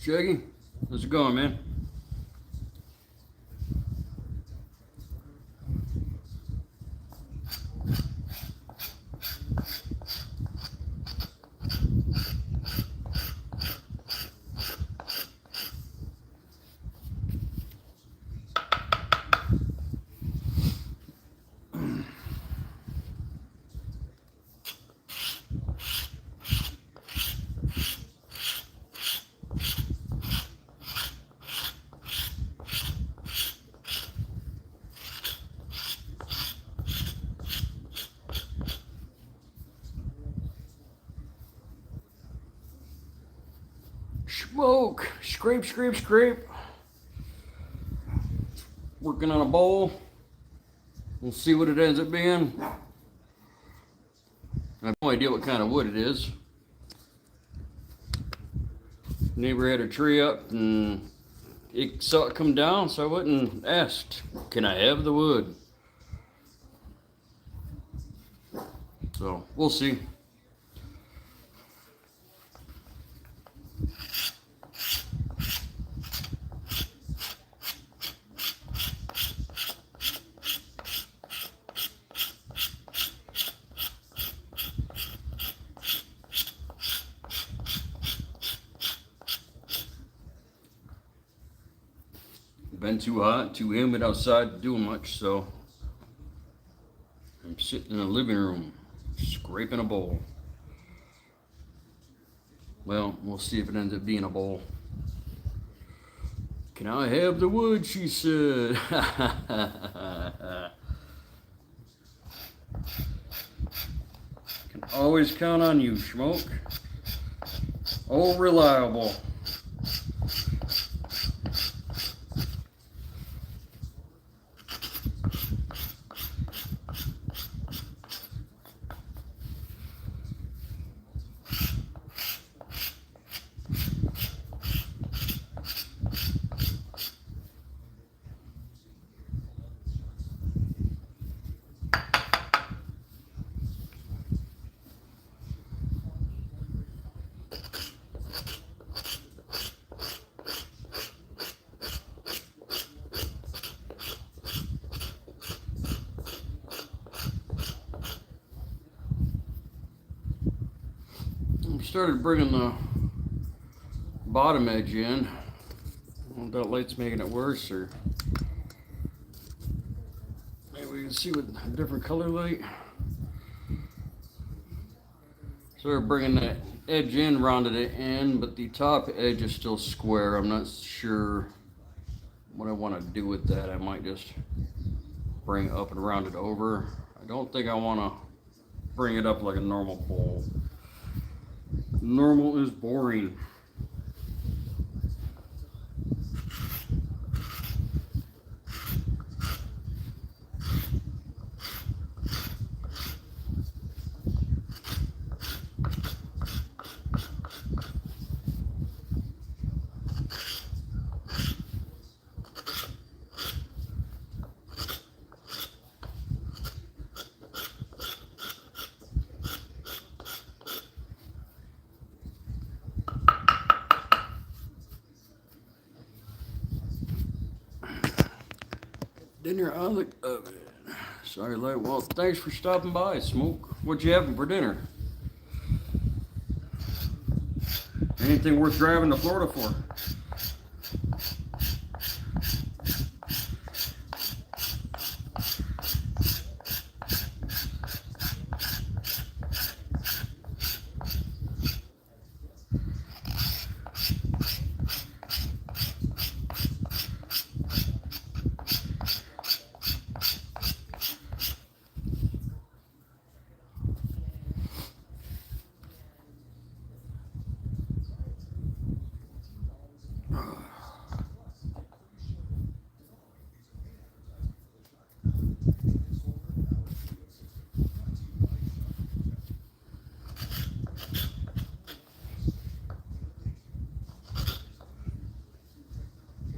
Shaggy, how's it going, man? Smoke, scrape, scrape, scrape. Working on a bowl. We'll see what it ends up being. I have no idea what kind of wood it is. Neighbor had a tree up and he saw it come down, so I went and asked, can I have the wood? So we'll see. Been too hot, too humid outside to do much, so I'm sitting in the living room scraping a bowl. Well, we'll see if it ends up being a bowl. Can I have the wood, she said. Can always count on you, Smoke. Oh, reliable. Started bringing the bottom edge in. I don't know if that light's making it worse, or maybe we can see with a different color light. Started bringing that edge in, rounded it in, but the top edge is still square. I'm not sure what I want to do with that. I might just bring it up and round it over. I don't think I want to bring it up like a normal bowl. Normal is boring. Dinner on the oven. Sorry, late. Well, thanks for stopping by, Smoke. What you having for dinner? Anything worth driving to Florida for?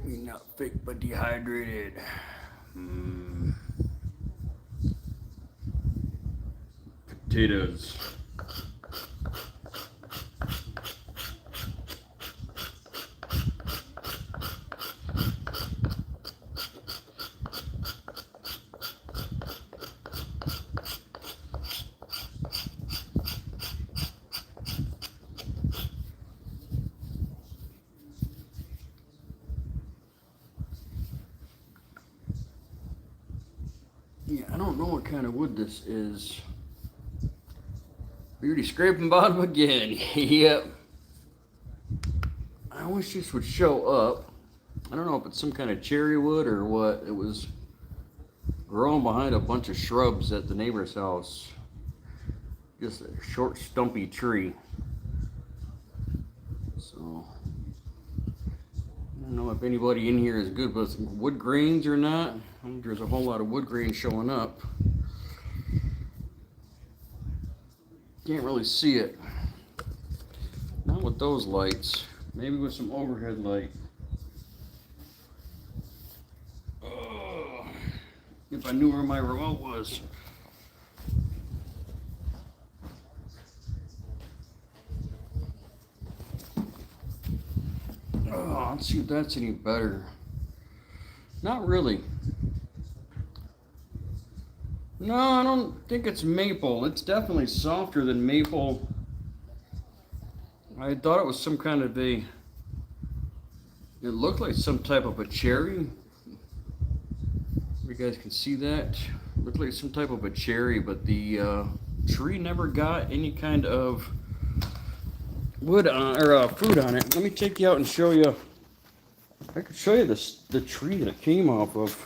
Not fake, but dehydrated. Potatoes. don't know what kind of wood this is. Beauty scraping bottom again. Yep. I wish this would show up. I don't know if it's some kind of cherry wood or what. It was growing behind a bunch of shrubs at the neighbor's house. Just a short, stumpy tree. So, I don't know if anybody in here is good with wood grains or not. I think there's a whole lot of wood grains showing up. Can't really see it. Not with those lights. Maybe with some overhead light. If I knew where my remote was. Oh, let's see if that's any better. Not really. No, I don't think it's maple. It's definitely softer than maple. I thought it was some kind of a, it looked like some type of a cherry. You guys can see that. It looked like some type of a cherry, but the tree never got any kind of wood on, or fruit on it. Let me take you out and show you. I could show you this, the tree that it came off of.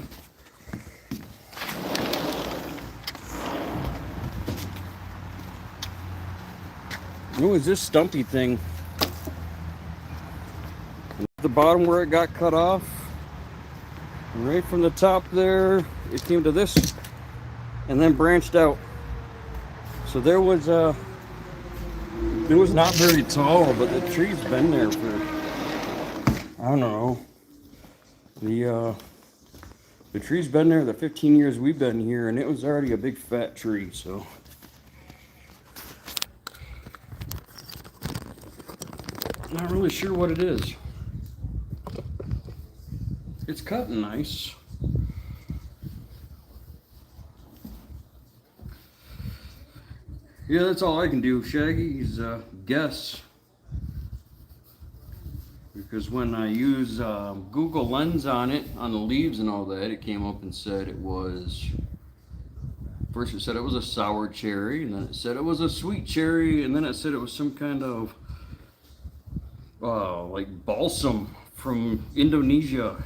It was this stumpy thing. The bottom where it got cut off. And right from the top there, it came to this and then branched out. So it was not very tall, but the tree's been there for, I don't know. The tree's been there the 15 years we've been here, and it was already a big fat tree, so. Not really sure what it is. It's cutting nice. Yeah, that's all I can do, Shaggy, is guess. Because when I use Google Lens on it, on the leaves and all that, it came up and said it was, first it said it was a sour cherry, and then it said it was a sweet cherry, and then it said it was some kind of like balsam from Indonesia,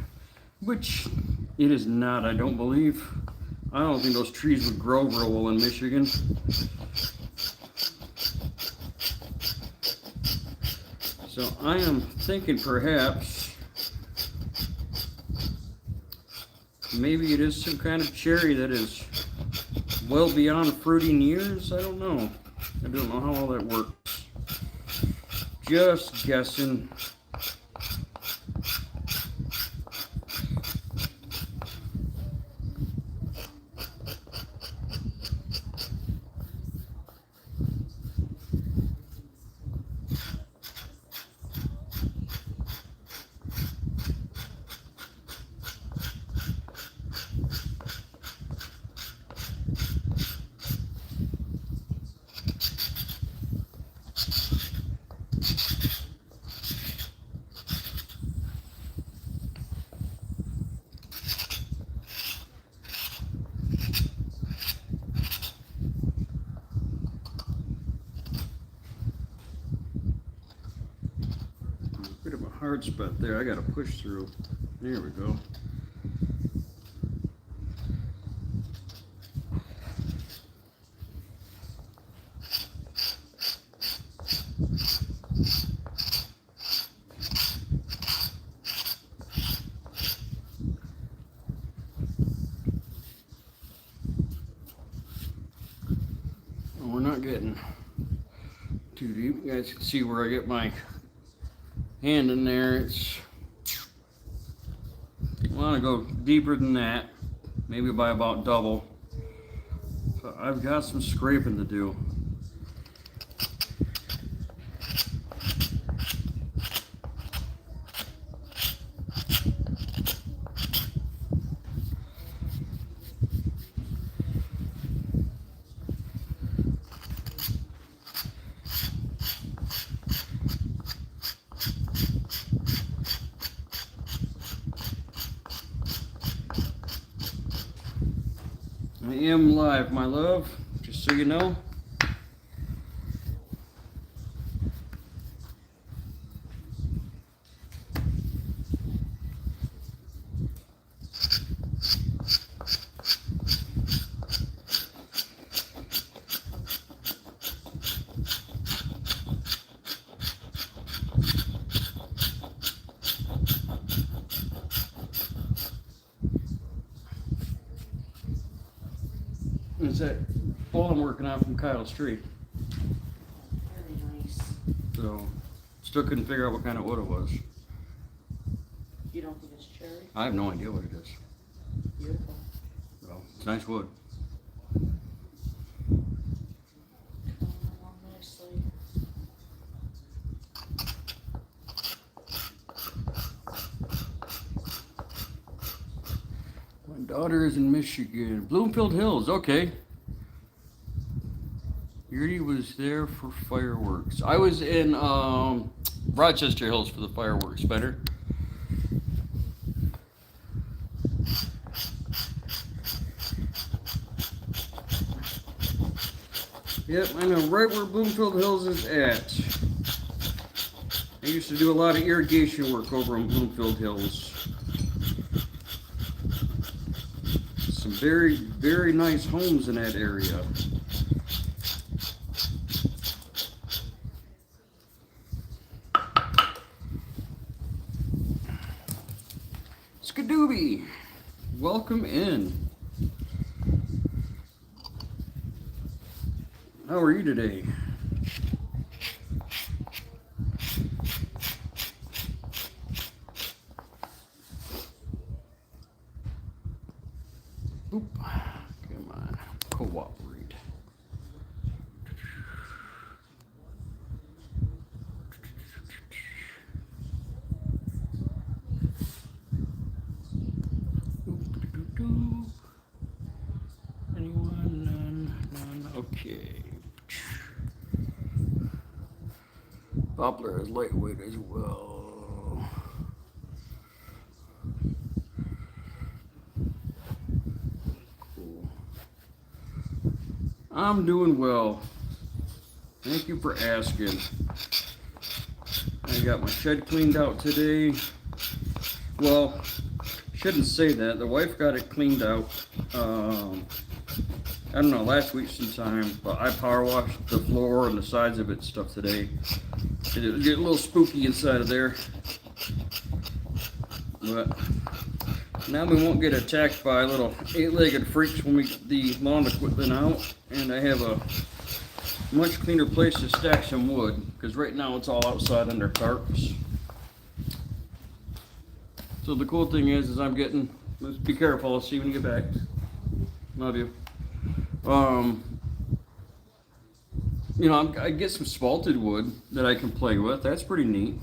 which it is not, I don't believe. I don't think those trees would grow real well in Michigan. So I am thinking perhaps maybe it is some kind of cherry that is well beyond fruiting years. I don't know. I don't know how all that works. Just guessing. Bit of a hard spot there. I got to push through. There we go. We're not getting too deep. You guys can see where I get my hand in there. It's, I want to go deeper than that, maybe by about double. So I've got some scraping to do. I am live, my love, just so you know. It's that ball I'm working on from Kyle's tree. Very nice. So, still couldn't figure out what kind of wood it was. You don't think it's cherry? I have no idea what it is. Beautiful. So, it's nice wood. Coming along nicely. My daughter is in Michigan. Bloomfield Hills, okay. Yuri was there for fireworks. I was in Rochester Hills for the fireworks, better. Yep, I know right where Bloomfield Hills is at. I used to do a lot of irrigation work over on Bloomfield Hills. Some very, very nice homes in that area. Skadooby, welcome in. How are you today? Oop. Come on, cooperate. Oop-a-doo-doo. Anyone? None. Okay. Poplar is lightweight as well. Cool. I'm doing well. Thank you for asking. I got my shed cleaned out today. Well, shouldn't say that. The wife got it cleaned out. I don't know, last week sometime, but I power washed the floor and the sides of it and stuff today. It was getting a little spooky inside of there. But now we won't get attacked by little 8-legged freaks when we get the lawn equipment out. And I have a much cleaner place to stack some wood, because right now it's all outside under tarps. So the cool thing is I'm getting, let's be careful, I'll see you when you get back. Love you. You know, I get some spalted wood that I can play with. That's pretty neat.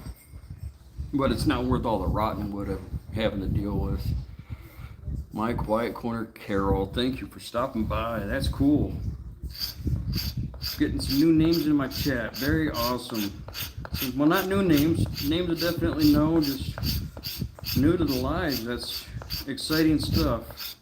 But it's not worth all the rotten wood I'm having to deal with. My Quiet Corner Carol, thank you for stopping by. That's cool. Getting some new names in my chat. Very awesome. Well, not new names. Names I definitely know. Just new to the live. That's exciting stuff.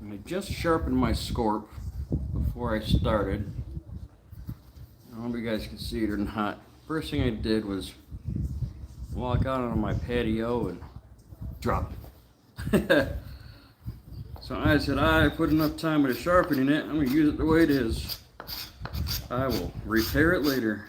I just sharpened my scorp before I started. I don't know if you guys can see it or not. First thing I did was walk out on my patio and drop it. So I said, I put enough time into sharpening it, I'm going to use it the way it is. I will repair it later.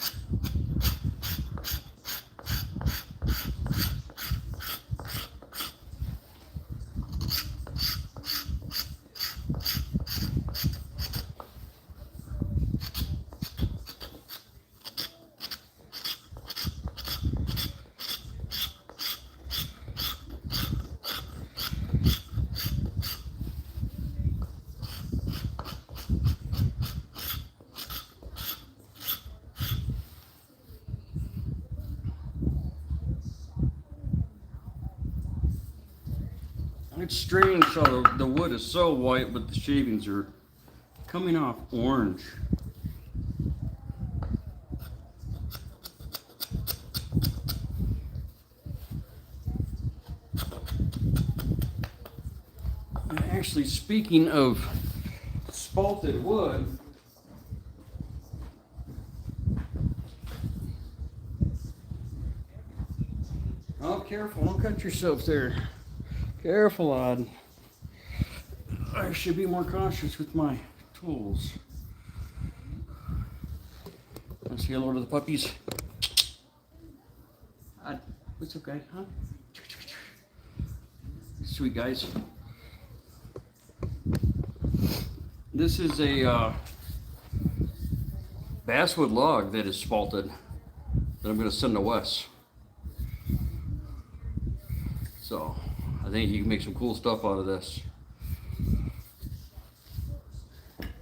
It's strange how the wood is so white, but the shavings are coming off orange. And actually, speaking of spalted wood, oh, careful, don't cut yourself there. Careful, Odd. I should be more cautious with my tools. Let's say hello to the puppies. Odd, it's okay, huh? Sweet guys. This is a basswood log that is spalted that I'm going to send to Wes. So I think you can make some cool stuff out of this.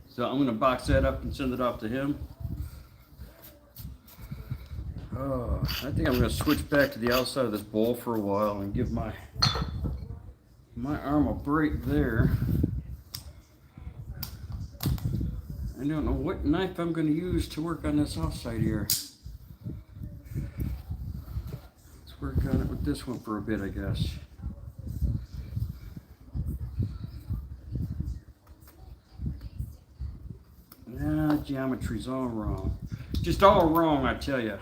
So I'm going to box that up and send it off to him. Oh, I think I'm going to switch back to the outside of this bowl for a while and give my arm a break there. I don't know what knife I'm going to use to work on this outside here. Let's work on it with this one for a bit, I guess. Nah, geometry's all wrong. Just all wrong, I tell you.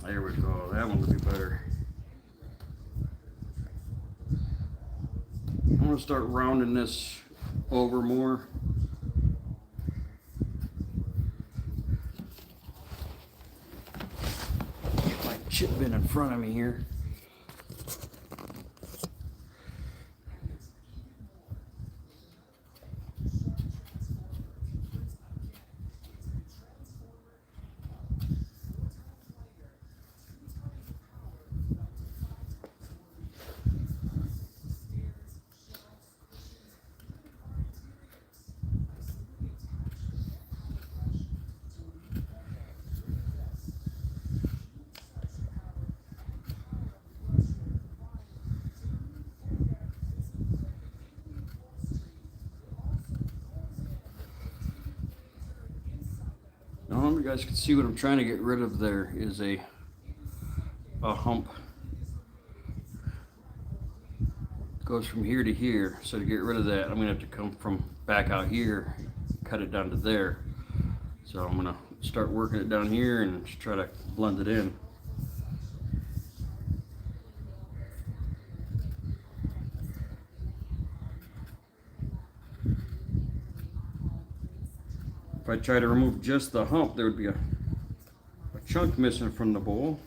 There we go. That one will be better. I'm going to start rounding this over more. Get my chip bin in front of me here. Now, you guys can see what I'm trying to get rid of. There is a hump. It goes from here to here. So to get rid of that, I'm gonna have to come from back out here, cut it down to there. So I'm gonna start working it down here and just try to blend it in. If I try to remove just the hump, there would be a chunk missing from the bowl.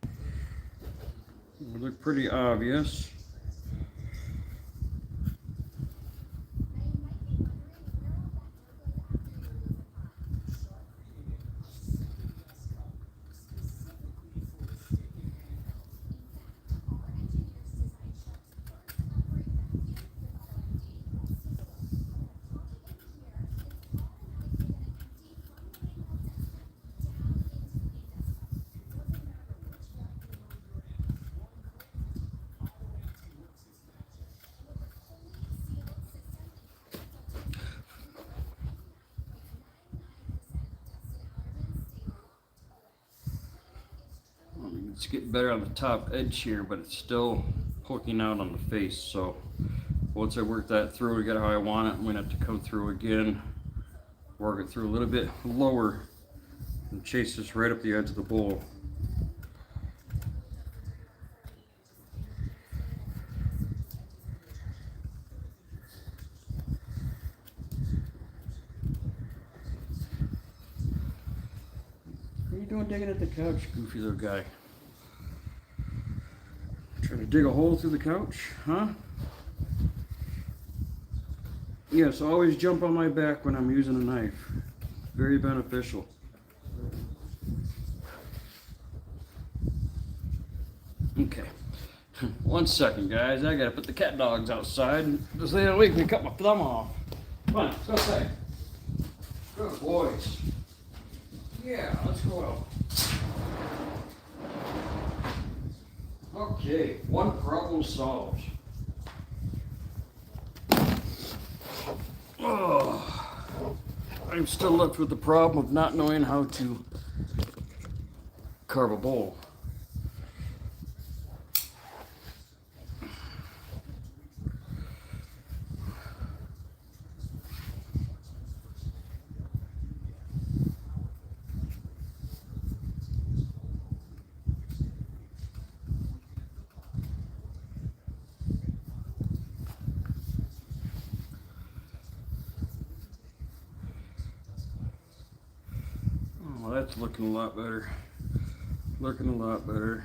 It would look pretty obvious. It's getting better on the top edge here, but it's still poking out on the face. So once I work that through, get how I want it, I'm gonna have to come through again, work it through a little bit lower, and chase this right up the edge of the bowl. What are you doing digging at the couch, goofy little guy? Trying to dig a hole through the couch, huh? Yes, always jump on my back when I'm using a knife. Very beneficial. Okay. 1 second, guys. I gotta put the cat dogs outside so they don't make me cut my thumb off. Come on, let's go outside. Good boys. Yeah, let's go out. Okay, one problem solved. Oh, I'm still left with the problem of not knowing how to carve a bowl. Oh, that's looking a lot better. Looking a lot better.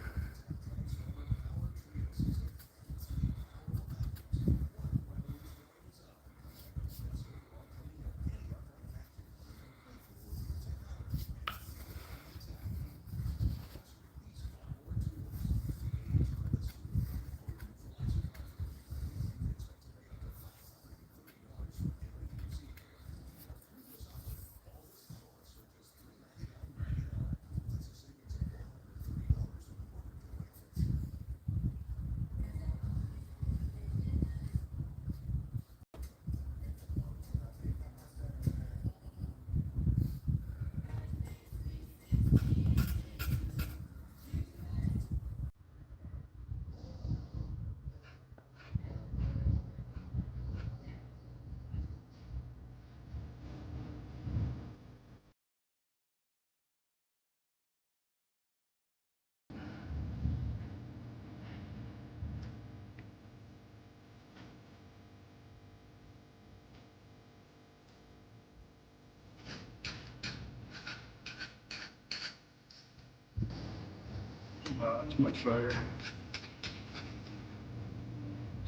It's much better.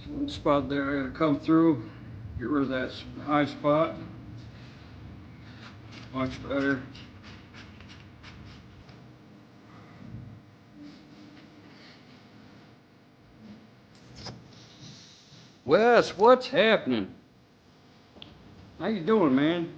So one spot there, I gotta come through, get rid of that high spot. Much better. Wes, what's happening? How you doing, man?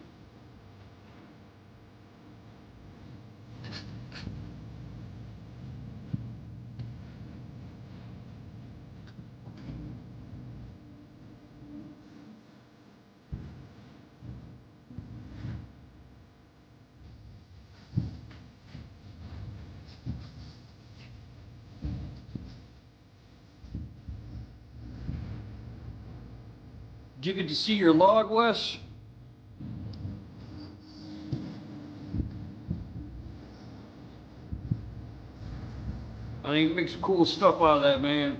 Did you get to see your log, Wes? I think you make some cool stuff out of that, man.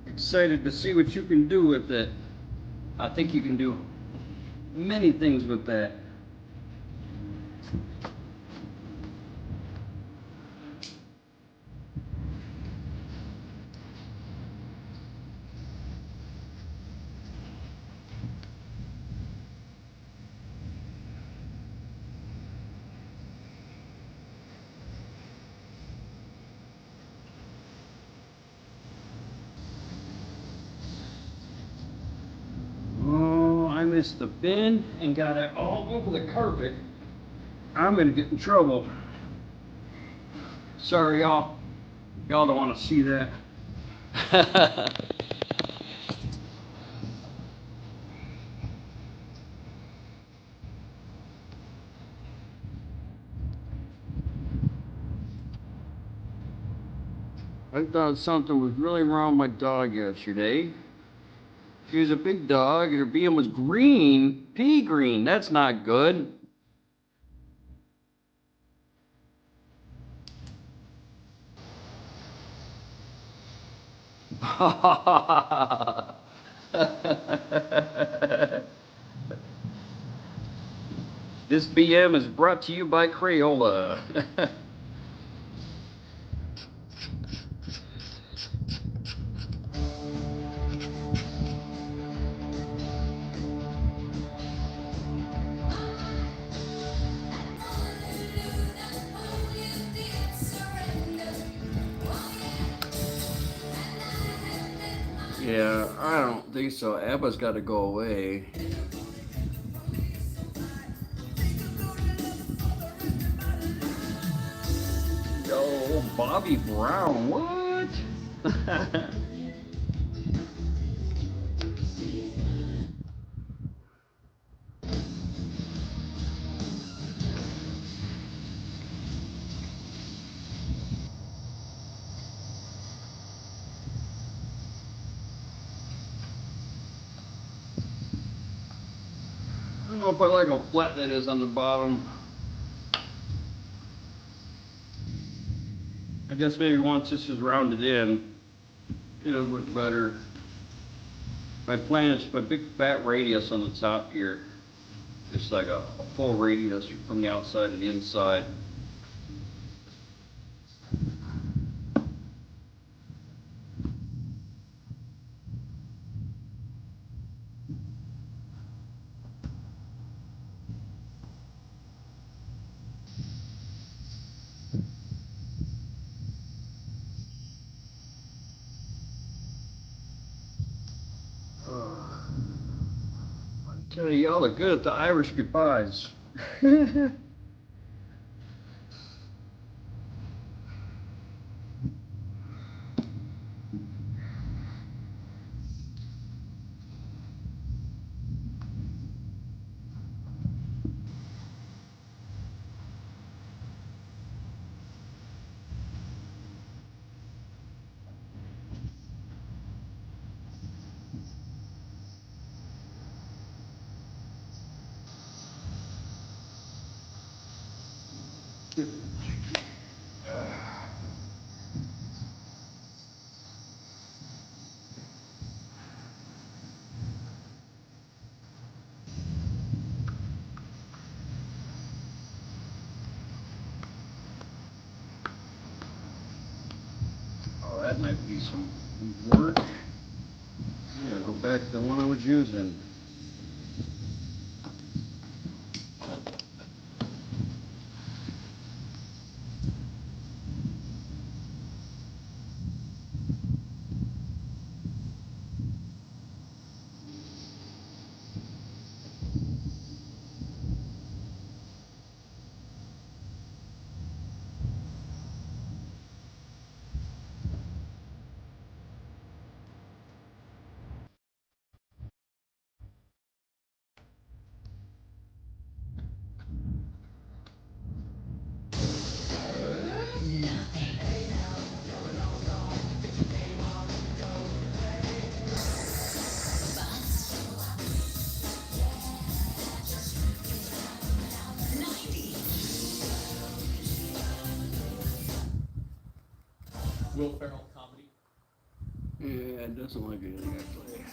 Excited to see what you can do with it. I think you can do many things with that. Oh, I missed the bin and got it all over the carpet. I'm gonna get in trouble. Sorry, y'all. Y'all don't want to see that. I thought something was really wrong with my dog yesterday. She was a big dog, and her being was green, pea green. That's not good. This BM is brought to you by Crayola. Yeah, I don't think so. ABBA's got to go away. Bobby Brown, what? I don't know if I like how flat that is on the bottom. I guess maybe once this is rounded in, it'll look better. My plan is to put a big fat radius on the top here. Just like a full radius from the outside to the inside. I tell you, y'all are good at the Irish goodbyes. Oh, that might be some work. Yeah, go back to the one I was using. Will Ferrell comedy. Yeah, it doesn't like anything actually.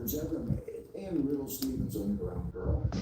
records ever made in Little Steven's Underground Garage.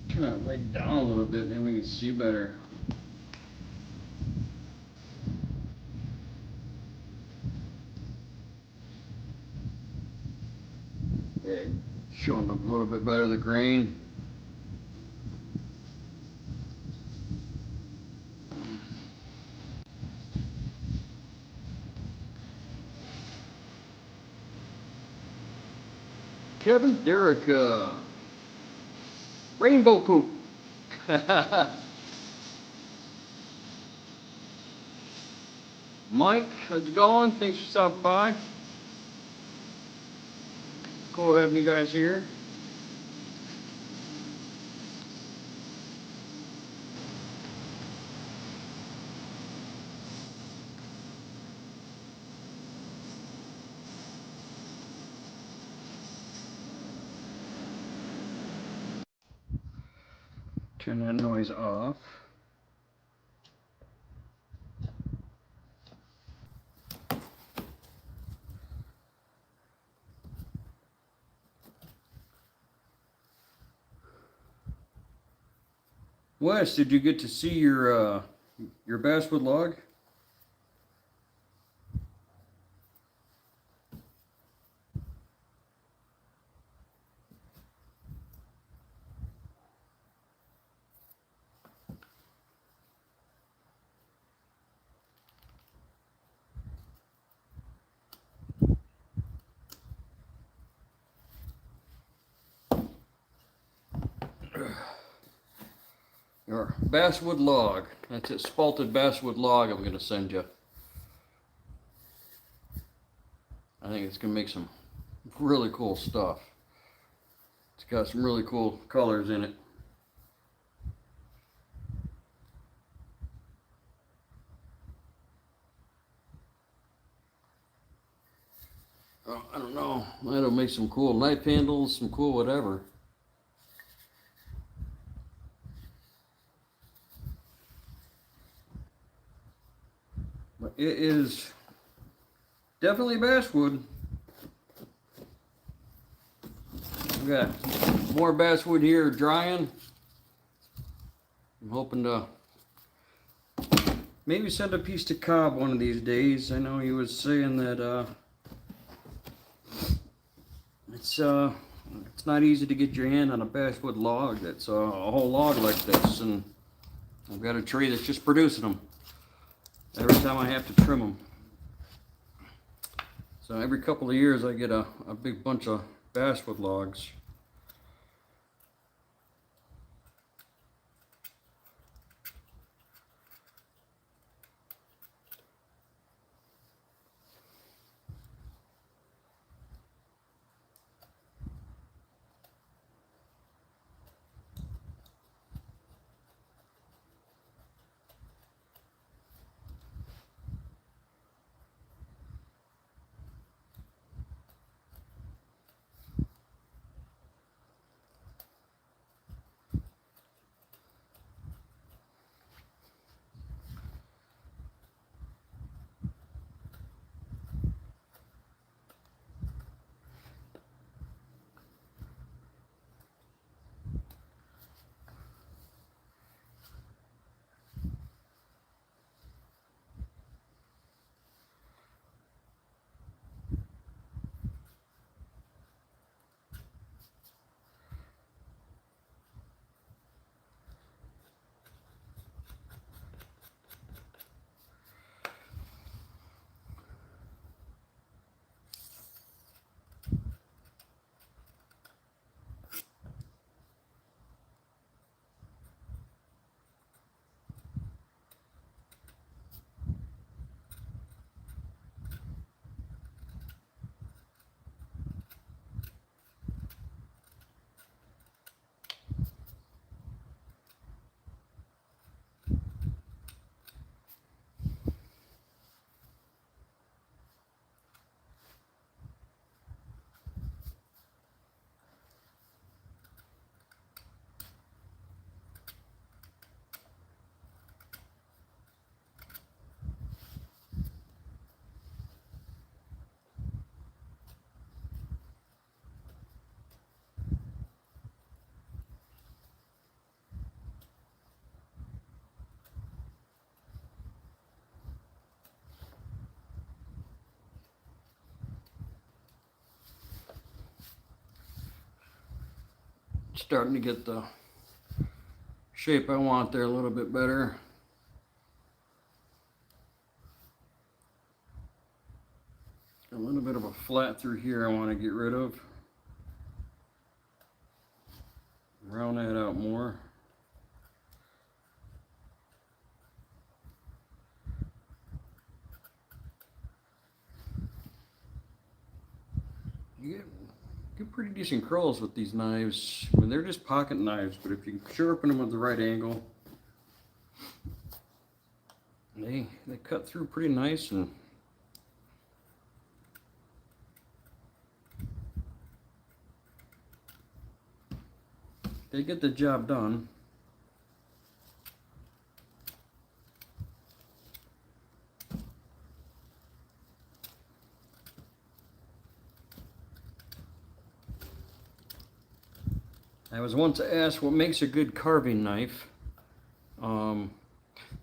Turn that light down a little bit, then we can see better. Yeah, showing up a little bit better the grain. Kevin Derrick, rainbow poop. Mike, how's it going? Thanks for stopping by. Cool having you guys here. Turn that noise off. Wes, did you get to see your basswood log? Your basswood log. That's it, spalted basswood log I'm gonna send you. I think it's gonna make some really cool stuff. It's got some really cool colors in it. Oh, I don't know. That'll make some cool knife handles, some cool whatever. But it is definitely basswood. We got more basswood here drying. I'm hoping to maybe send a piece to Cobb one of these days. I know he was saying that it's not easy to get your hand on a basswood log that's a whole log like this, and I've got a tree that's just producing them. Every time I have to trim them. So every couple of years I get a big bunch of basswood logs. starting to get the shape I want there a little bit better. A little bit of a flat through here I want to get rid of. Round that out more. You get pretty decent curls with these knives. I mean, they're just pocket knives, but if you sharpen them at the right angle, they cut through pretty nice, and they get the job done. I was once asked what makes a good carving knife. The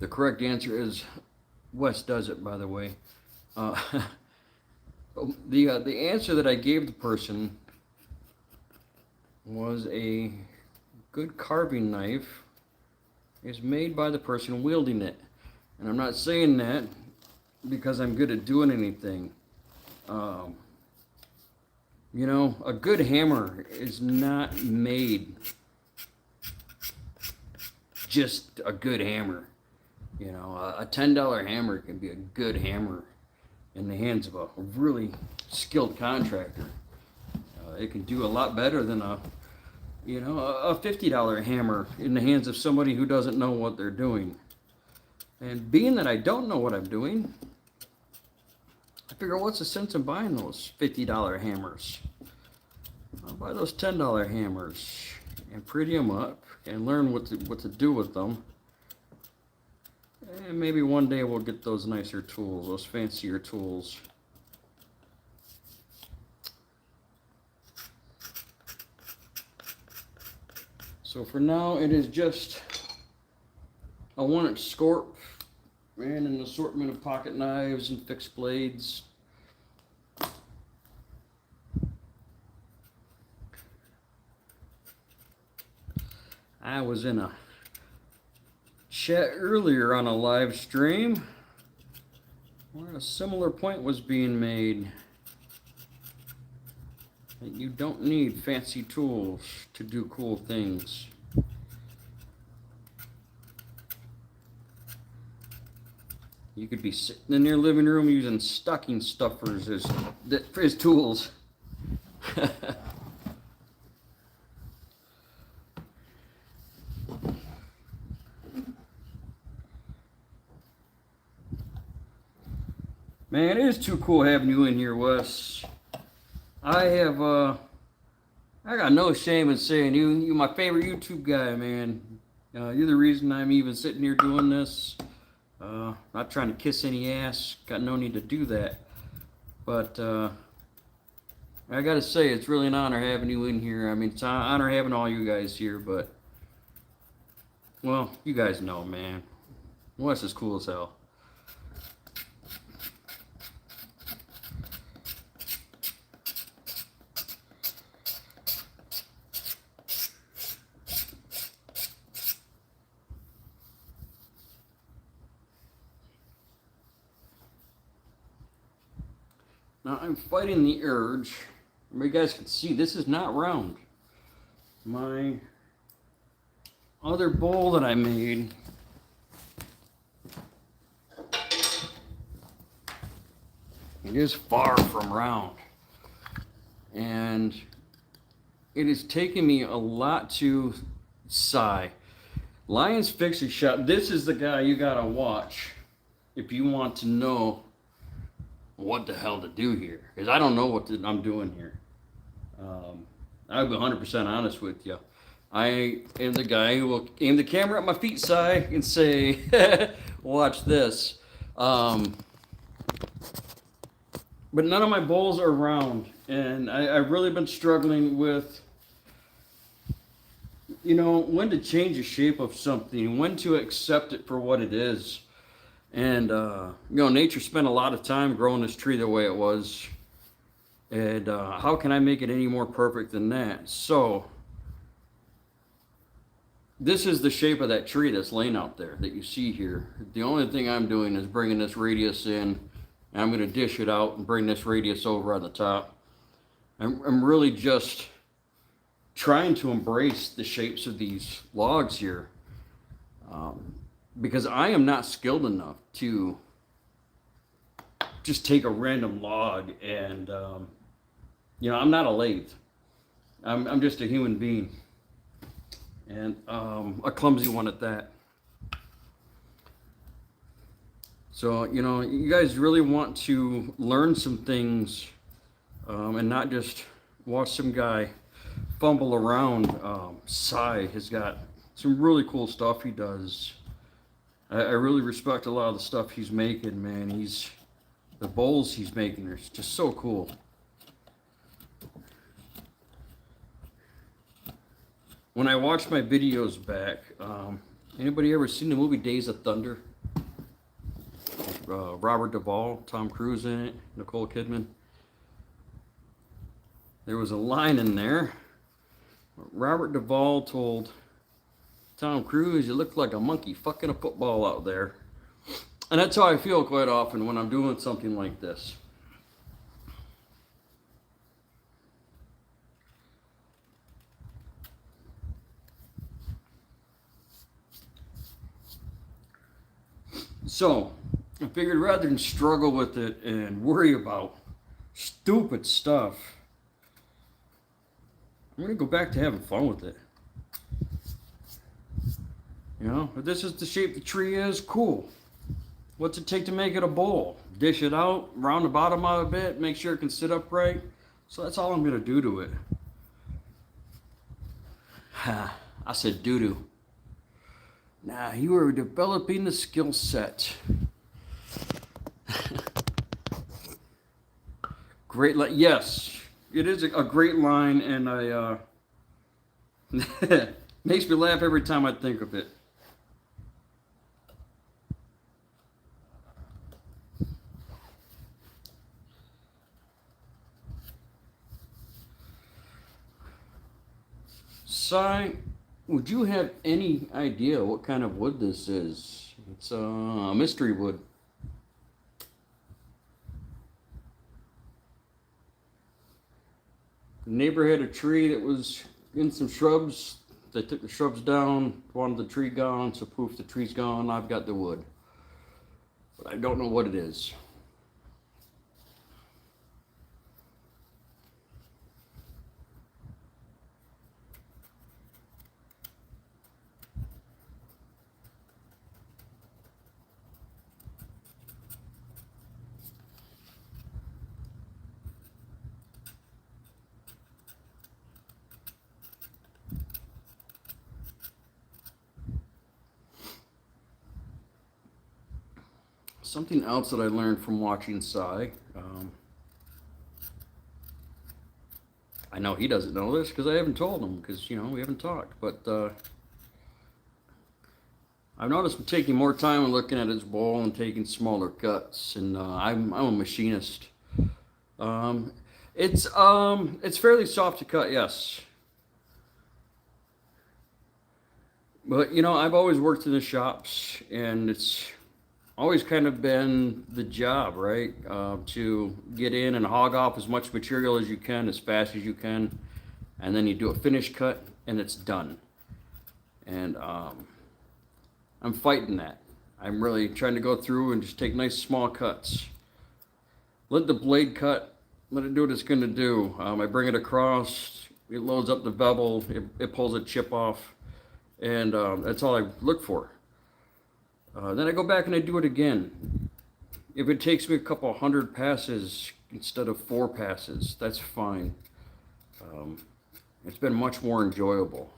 correct answer is Wes does it, by the way. The answer that I gave the person was a good carving knife is made by the person wielding it. And I'm not saying that because I'm good at doing anything. You know, a good hammer is not made just a good hammer. You know, a $10 hammer can be a good hammer in the hands of a really skilled contractor. It can do a lot better than a $50 hammer in the hands of somebody who doesn't know what they're doing. And being that I don't know what I'm doing, I figure, what's the sense in buying those $50 hammers? I'll buy those $10 hammers and pretty them up and learn what to do with them. And maybe one day we'll get those nicer tools, those fancier tools. So for now, it is just a 1-inch scorp and an assortment of pocket knives and fixed blades. I was in a chat earlier on a live stream where a similar point was being made. That you don't need fancy tools to do cool things. You could be sitting in your living room using stocking stuffers as tools. Man, it is too cool having you in here, Wes. I got no shame in saying you're my favorite YouTube guy, man. You're the reason I'm even sitting here doing this. Not trying to kiss any ass. Got no need to do that. But I gotta say, it's really an honor having you in here. I mean, it's an honor having all you guys here, but, well, you guys know, man. Wes is cool as hell. Now I'm fighting the urge. You guys can see this is not round. My other bowl that I made it is far from round. And it has taken me a lot to sigh. Lions Fixie Shop, this is the guy you gotta watch if you want to know what the hell to do here, because I don't know what I'm doing here. I'll be 100% honest with you. I am the guy who will aim the camera at my feet side and say, watch this. But none of my bowls are round, and I've really been struggling with, you know, when to change the shape of something, when to accept it for what it is. And, you know, nature spent a lot of time growing this tree the way it was. And how can I make it any more perfect than that? So, this is the shape of that tree that's laying out there that you see here. The only thing I'm doing is bringing this radius in, and I'm going to dish it out and bring this radius over on the top. I'm really just trying to embrace the shapes of these logs here, because I am not skilled enough to just take a random log and, I'm not a lathe. I'm just a human being, and a clumsy one at that. So, you guys really want to learn some things, and not just watch some guy fumble around. Cy has got some really cool stuff he does. I really respect a lot of the stuff he's making, man. The bowls he's making are just so cool. When I watch my videos back, anybody ever seen the movie Days of Thunder? Robert Duvall, Tom Cruise in it, Nicole Kidman. There was a line in there. Robert Duvall told Tom Cruise, "You look like a monkey fucking a football out there." And that's how I feel quite often when I'm doing something like this. So, I figured rather than struggle with it and worry about stupid stuff, I'm going to go back to having fun with it. If this is the shape the tree is, cool. What's it take to make it a bowl? Dish it out, round the bottom out a bit, make sure it can sit upright. So that's all I'm going to do to it. I said doo-doo. Nah, you are developing the skill set. Great line. Yes, it is a great line, and I makes me laugh every time I think of it. Cy, would you have any idea what kind of wood this is? It's a mystery wood. The neighbor had a tree that was in some shrubs. They took the shrubs down, wanted the tree gone, so poof, the tree's gone. I've got the wood. But I don't know what it is. Something else that I learned from watching Cy, I know he doesn't know this because I haven't told him because, we haven't talked, but I've noticed him taking more time and looking at his bowl and taking smaller cuts, and I'm a machinist. It's fairly soft to cut, yes. But, I've always worked in the shops, and it's always kind of been the job, right? To get in and hog off as much material as you can, as fast as you can, and then you do a finish cut, and it's done. And I'm fighting that. I'm really trying to go through and just take nice small cuts. Let the blade cut, let it do what it's going to do. I bring it across, it loads up the bevel, it pulls a chip off, and that's all I look for. Then I go back and I do it again. If it takes me a couple 100 passes instead of 4 passes, that's fine. It's been much more enjoyable.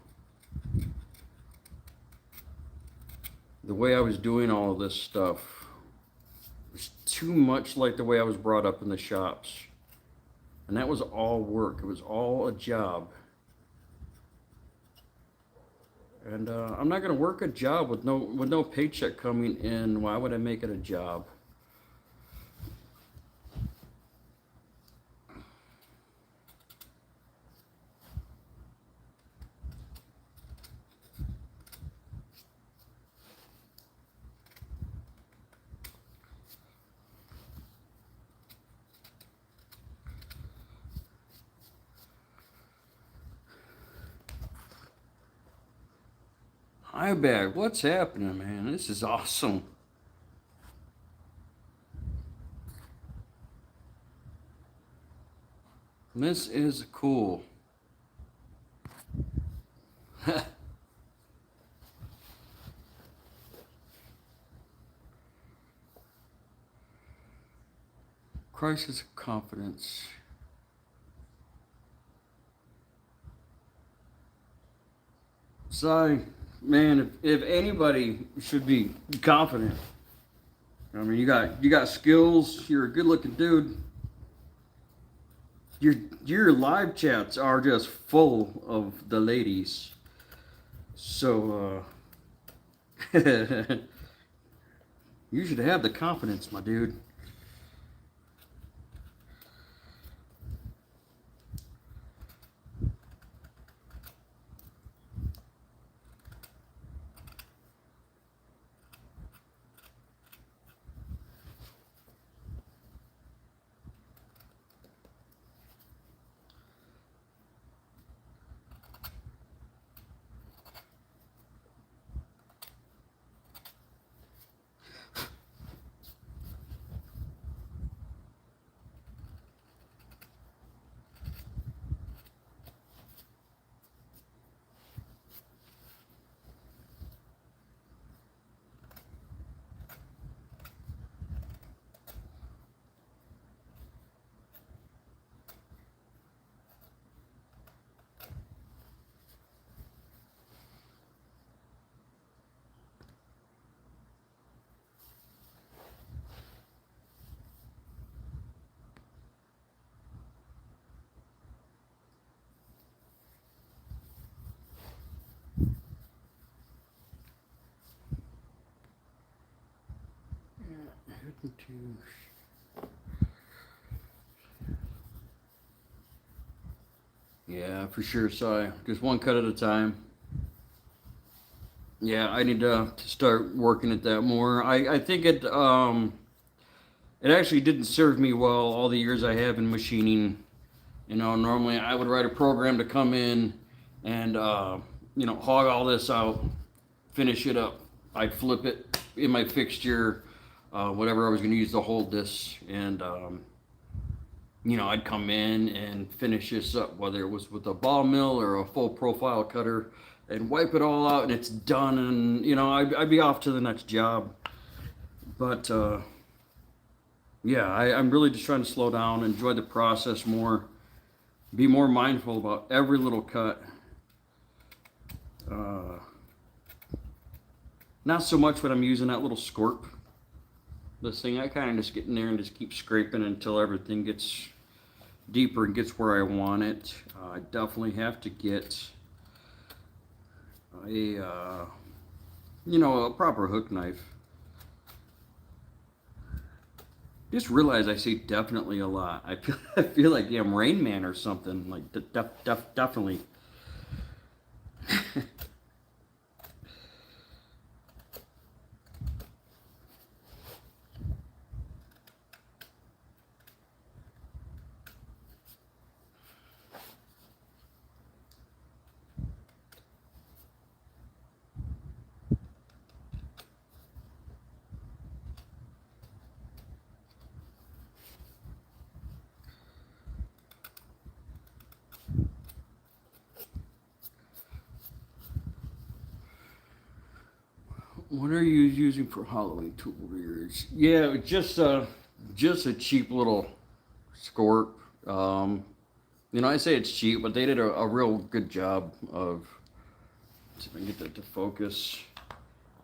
The way I was doing all of this stuff was too much like the way I was brought up in the shops. And that was all work. It was all a job. And I'm not going to work a job with no paycheck coming in. Why would I make it a job? my bag. What's happening, man? This is awesome. This is cool. Crisis of confidence. So, man, if anybody should be confident, I mean, you got skills. You're a good-looking dude. Your live chats are just full of the ladies. So, you should have the confidence, my dude. Yeah, for sure. So just one cut at a time. Yeah, I need to start working at that more. I think it actually didn't serve me well all the years I have in machining. You know, normally I would write a program to come in and hog all this out, finish it up. I'd flip it in my fixture, whatever I was going to use to hold this, and I'd come in and finish this up, whether it was with a ball mill or a full profile cutter, and wipe it all out, and it's done, and I'd be off to the next job. But yeah, I'm really just trying to slow down, enjoy the process more, be more mindful about every little cut. Not so much when I'm using that little scorp. This thing, I kind of just get in there and just keep scraping until everything gets deeper and gets where I want it. I definitely have to get a proper hook knife. Just realize I say definitely a lot. I feel like I'm Rain Man or something. Like definitely. What are you using for Halloween tool rears? Yeah, just a cheap little Scorp. I say it's cheap, but they did a real good job of. Let's see if I can get that to focus.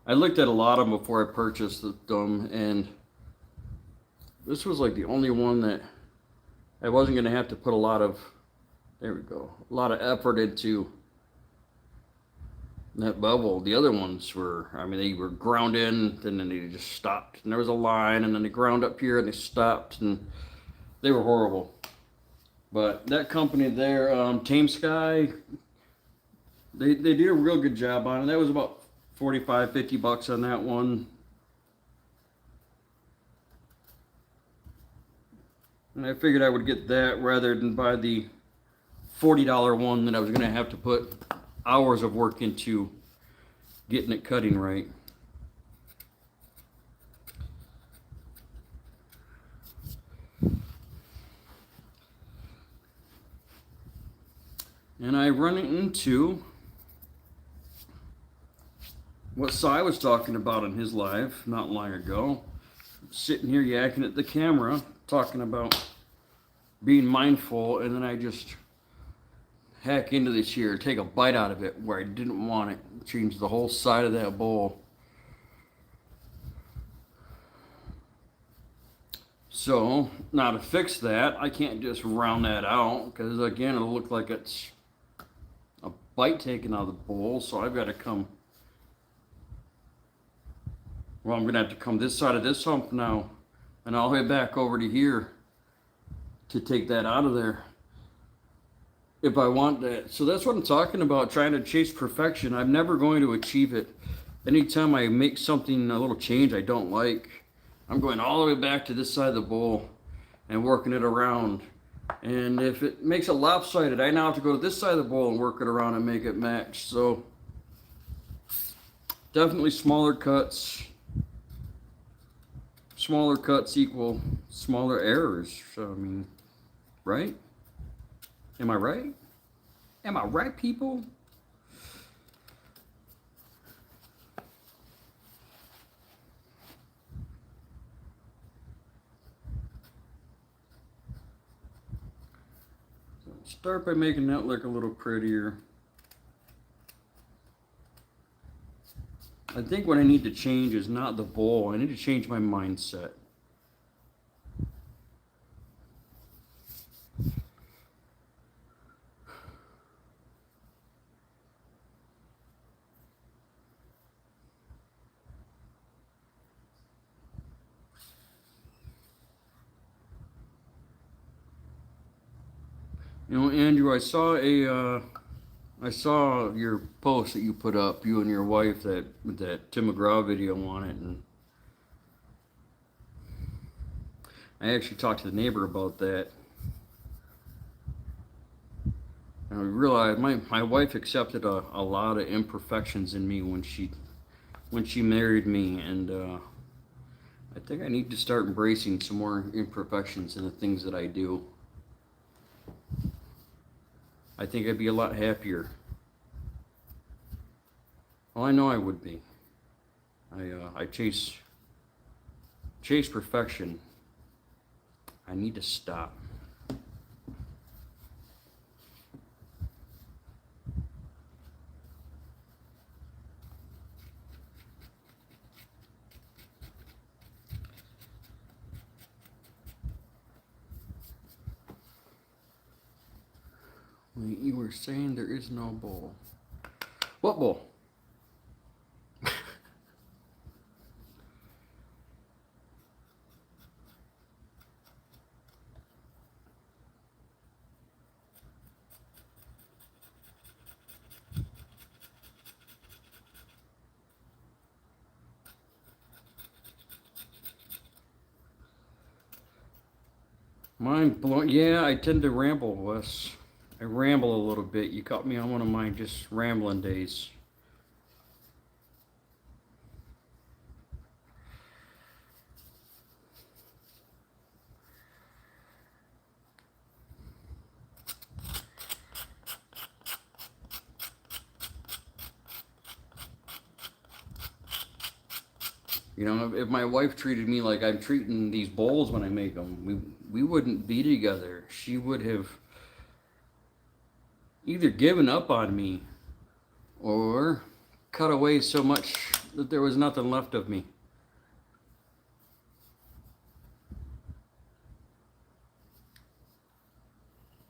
I looked at a lot of them before I purchased them, and this was like the only one that I wasn't going to have to put a lot of. There we go. A lot of effort into that bevel. The other ones were, they were ground in, and then they just stopped. And there was a line, and then they ground up here, and they stopped, and they were horrible. But that company there, Tame Sky, they did a real good job on it. That was about $45-50 on that one. And I figured I would get that rather than buy the $40 one that I was going to have to put hours of work into getting it cutting right. And I run into what Cy was talking about in his live not long ago. Sitting here yakking at the camera, talking about being mindful, and then I just hack into this here, take a bite out of it where I didn't want it, change the whole side of that bowl. So now to fix that, I can't just round that out, because again, it'll look like it's a bite taken out of the bowl. So I've got to come, well, I'm gonna have to come this side of this hump now, and all the way back over to here to take that out of there if I want that. So that's what I'm talking about, trying to chase perfection. I'm never going to achieve it. Anytime I make something, a little change I don't like, I'm going all the way back to this side of the bowl and working it around. And if it makes it lopsided, I now have to go to this side of the bowl and work it around and make it match. So definitely smaller cuts. Smaller cuts equal smaller errors. So, I mean, right? Am I right? Am I right, people? So start by making that look a little prettier. I think what I need to change is not the bowl. I need to change my mindset. You know, Andrew, I saw your post that you put up, you and your wife, that with that Tim McGraw video on it, and I actually talked to the neighbor about that. And I realized my wife accepted a lot of imperfections in me when she married me, and I think I need to start embracing some more imperfections in the things that I do. I think I'd be a lot happier. Well, I know I would be. I chase perfection. I need to stop. Wait, you were saying there is no bowl. What bowl? Mind blowing. Yeah, I tend to ramble, Wes. I ramble a little bit. You caught me on one of my just rambling days. You know, if my wife treated me like I'm treating these bowls when I make them, we wouldn't be together. She would have either given up on me or cut away so much that there was nothing left of me.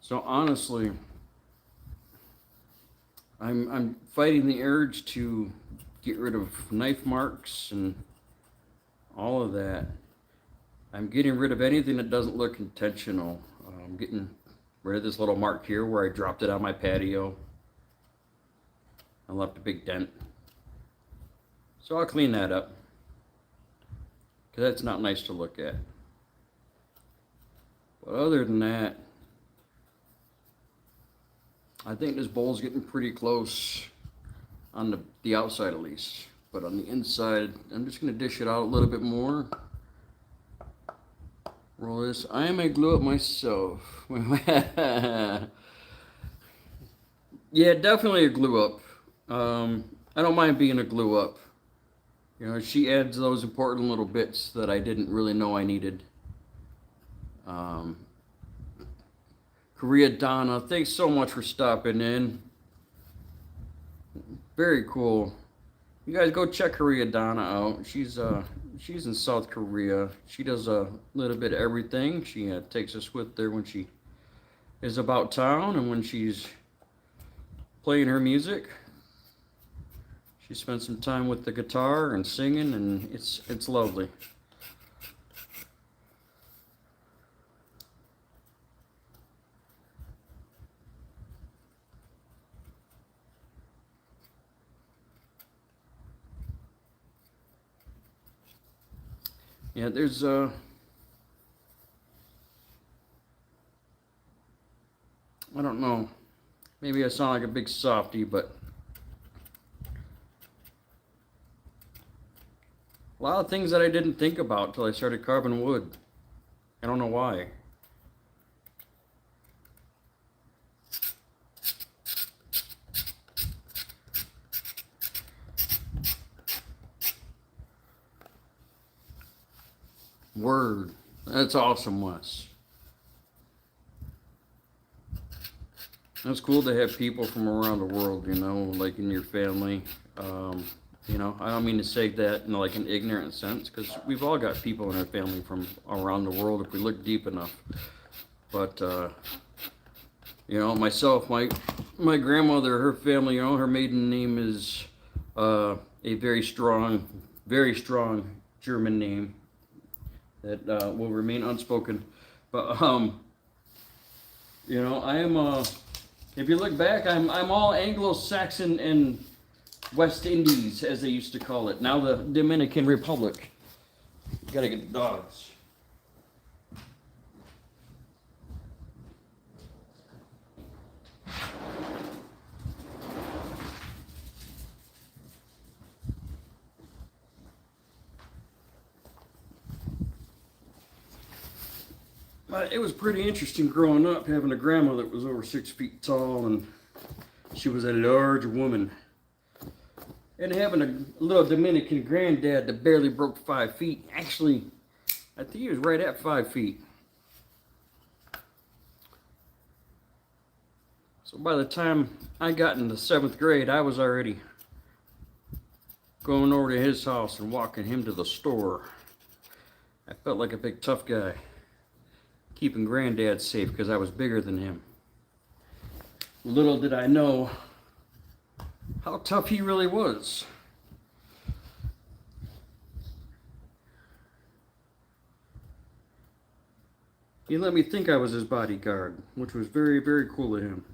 So honestly, I'm fighting the urge to get rid of knife marks and all of that. I'm getting rid of anything that doesn't look intentional. I'm getting rid of this little mark here where I dropped it on my patio. I left a big dent. So I'll clean that up, because that's not nice to look at. But other than that, I think this bowl's getting pretty close. on the outside at least. But on the inside, I'm just gonna dish it out a little bit more. Roll this. I am a glue up myself. Yeah, definitely a glue up. I don't mind being a glue up. You know, she adds those important little bits that I didn't really know I needed. Korea Donna, thanks so much for stopping in. Very cool. You guys go check Korea Donna out. She's in South Korea. She does a little bit of everything. She takes us with her when she is about town and when she's playing her music. She spends some time with the guitar and singing, and it's lovely. Yeah, there's I don't know. Maybe I sound like a big softy, but a lot of things that I didn't think about until I started carving wood. I don't know why. Word. That's awesome, Wes. It's cool to have people from around the world, you know, like in your family. You know, I don't mean to say that in like an ignorant sense, because we've all got people in our family from around the world if we look deep enough. But you know, myself, my grandmother, her family, you know, her maiden name is a very strong German name that will remain unspoken. But you know, I am. If you look back, I'm all Anglo-Saxon and West Indies, as they used to call it. Now the Dominican Republic. You gotta get the dogs. But it was pretty interesting growing up, having a grandma that was over 6 feet tall, and she was a large woman. And having a little Dominican granddad that barely broke 5 feet. Actually, I think he was right at 5 feet. So by the time I got into 7th grade, I was already going over to his house and walking him to the store. I felt like a big tough guy, keeping granddad safe because I was bigger than him. Little did I know how tough he really was. He let me think I was his bodyguard, which was very, very cool of him.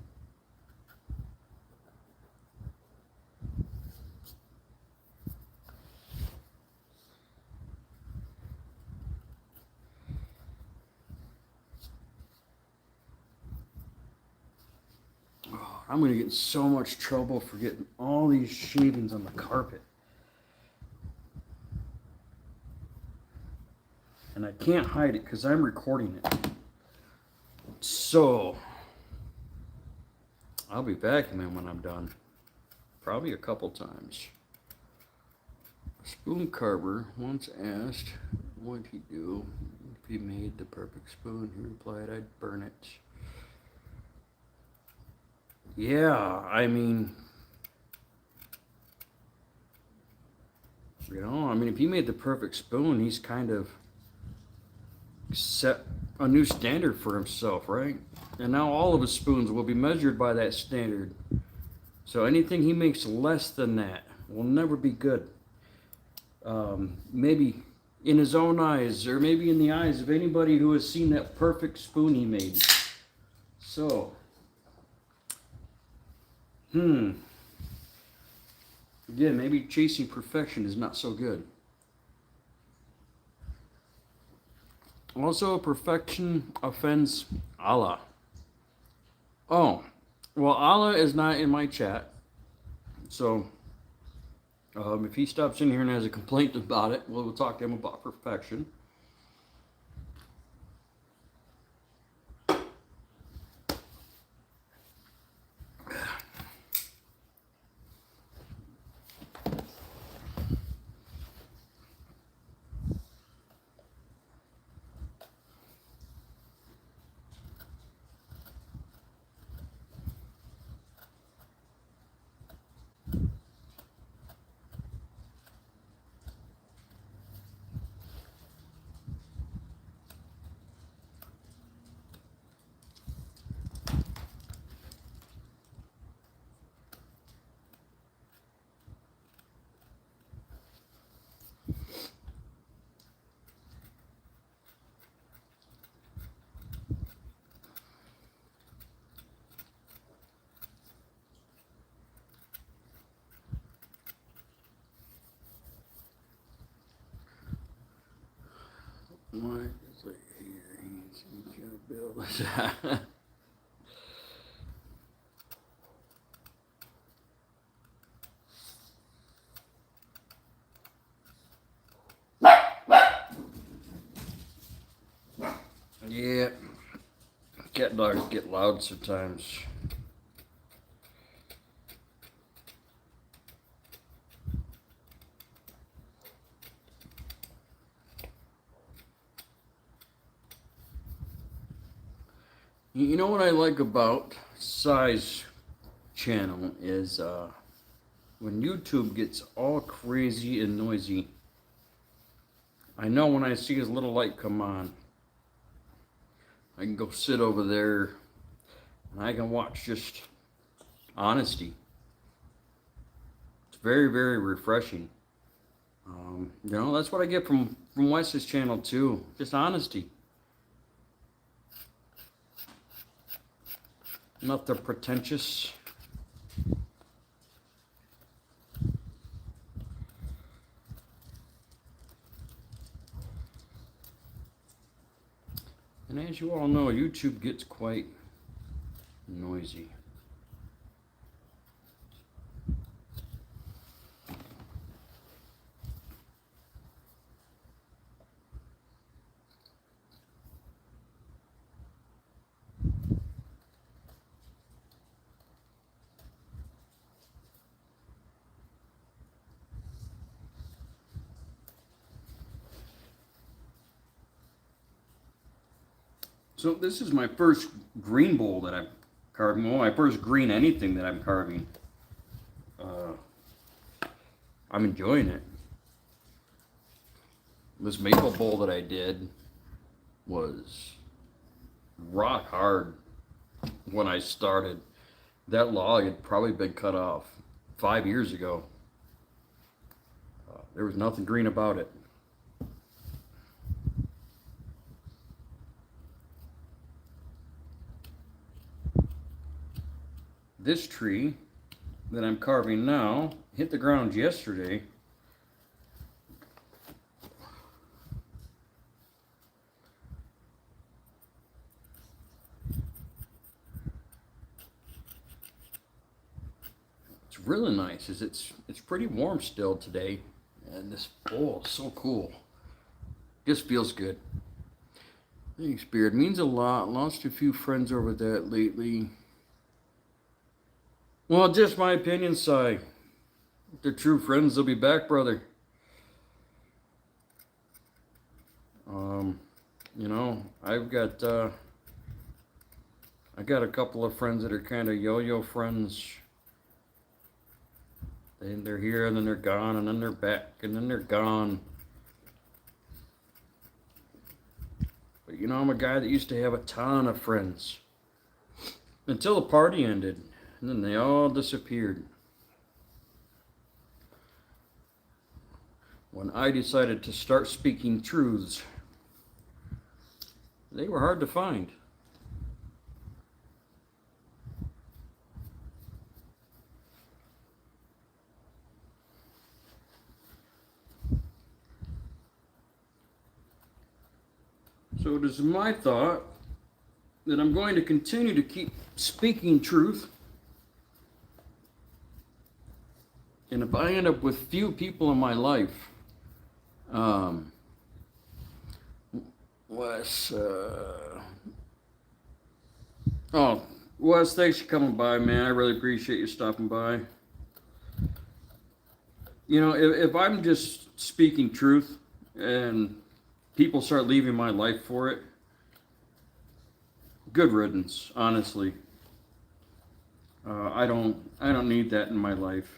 I'm gonna get in so much trouble for getting all these shavings on the carpet. And I can't hide it because I'm recording it. So, I'll be vacuuming when I'm done. Probably a couple times. Spoon carver once asked what'd he do if he made the perfect spoon. He replied, I'd burn it. Yeah, I mean, you know, if he made the perfect spoon, he's kind of set a new standard for himself, right? And now all of his spoons will be measured by that standard. So anything he makes less than that will never be good. Maybe in his own eyes, or maybe in the eyes of anybody who has seen that perfect spoon he made. So, again, maybe chasing perfection is not so good. Also, perfection offends Allah. Oh, well, Allah is not in my chat. So, If he stops in here and has a complaint about it, we'll talk to him about perfection. What is it here? He's gonna build this. Yeah, cat dogs get loud sometimes. You know what I like about Size channel is when YouTube gets all crazy and noisy, I know when I see his little light come on, I can go sit over there and I can watch just honesty. It's very, very refreshing. You know, that's what I get from Wes's channel too, just honesty. Nothing pretentious. And as you all know, YouTube gets quite noisy. So this is my first green bowl that I'm carving. Well, my first green anything that I'm carving. I'm enjoying it. This maple bowl that I did was rock hard when I started. That log had probably been cut off 5 years ago. There was nothing green about it. This tree that I'm carving now hit the ground yesterday. It's really nice. It's pretty warm still today, and this bowl is so cool. Just feels good. Thanks, Beard. Means a lot. Lost a few friends over that lately. Well, just my opinion, Si. If they're true friends, they'll be back, brother. You know, I got a couple of friends that are kind of yo-yo friends. They're here, and then they're gone, and then they're back, and then they're gone. But you know, I'm a guy that used to have a ton of friends. Until the party ended. And then they all disappeared. When I decided to start speaking truths, they were hard to find. So it is my thought that I'm going to continue to keep speaking truth. And if I end up with few people in my life, Wes, oh, Wes, thanks for coming by, man. I really appreciate you stopping by. You know, if I'm just speaking truth and people start leaving my life for it, good riddance, honestly. I don't need that in my life.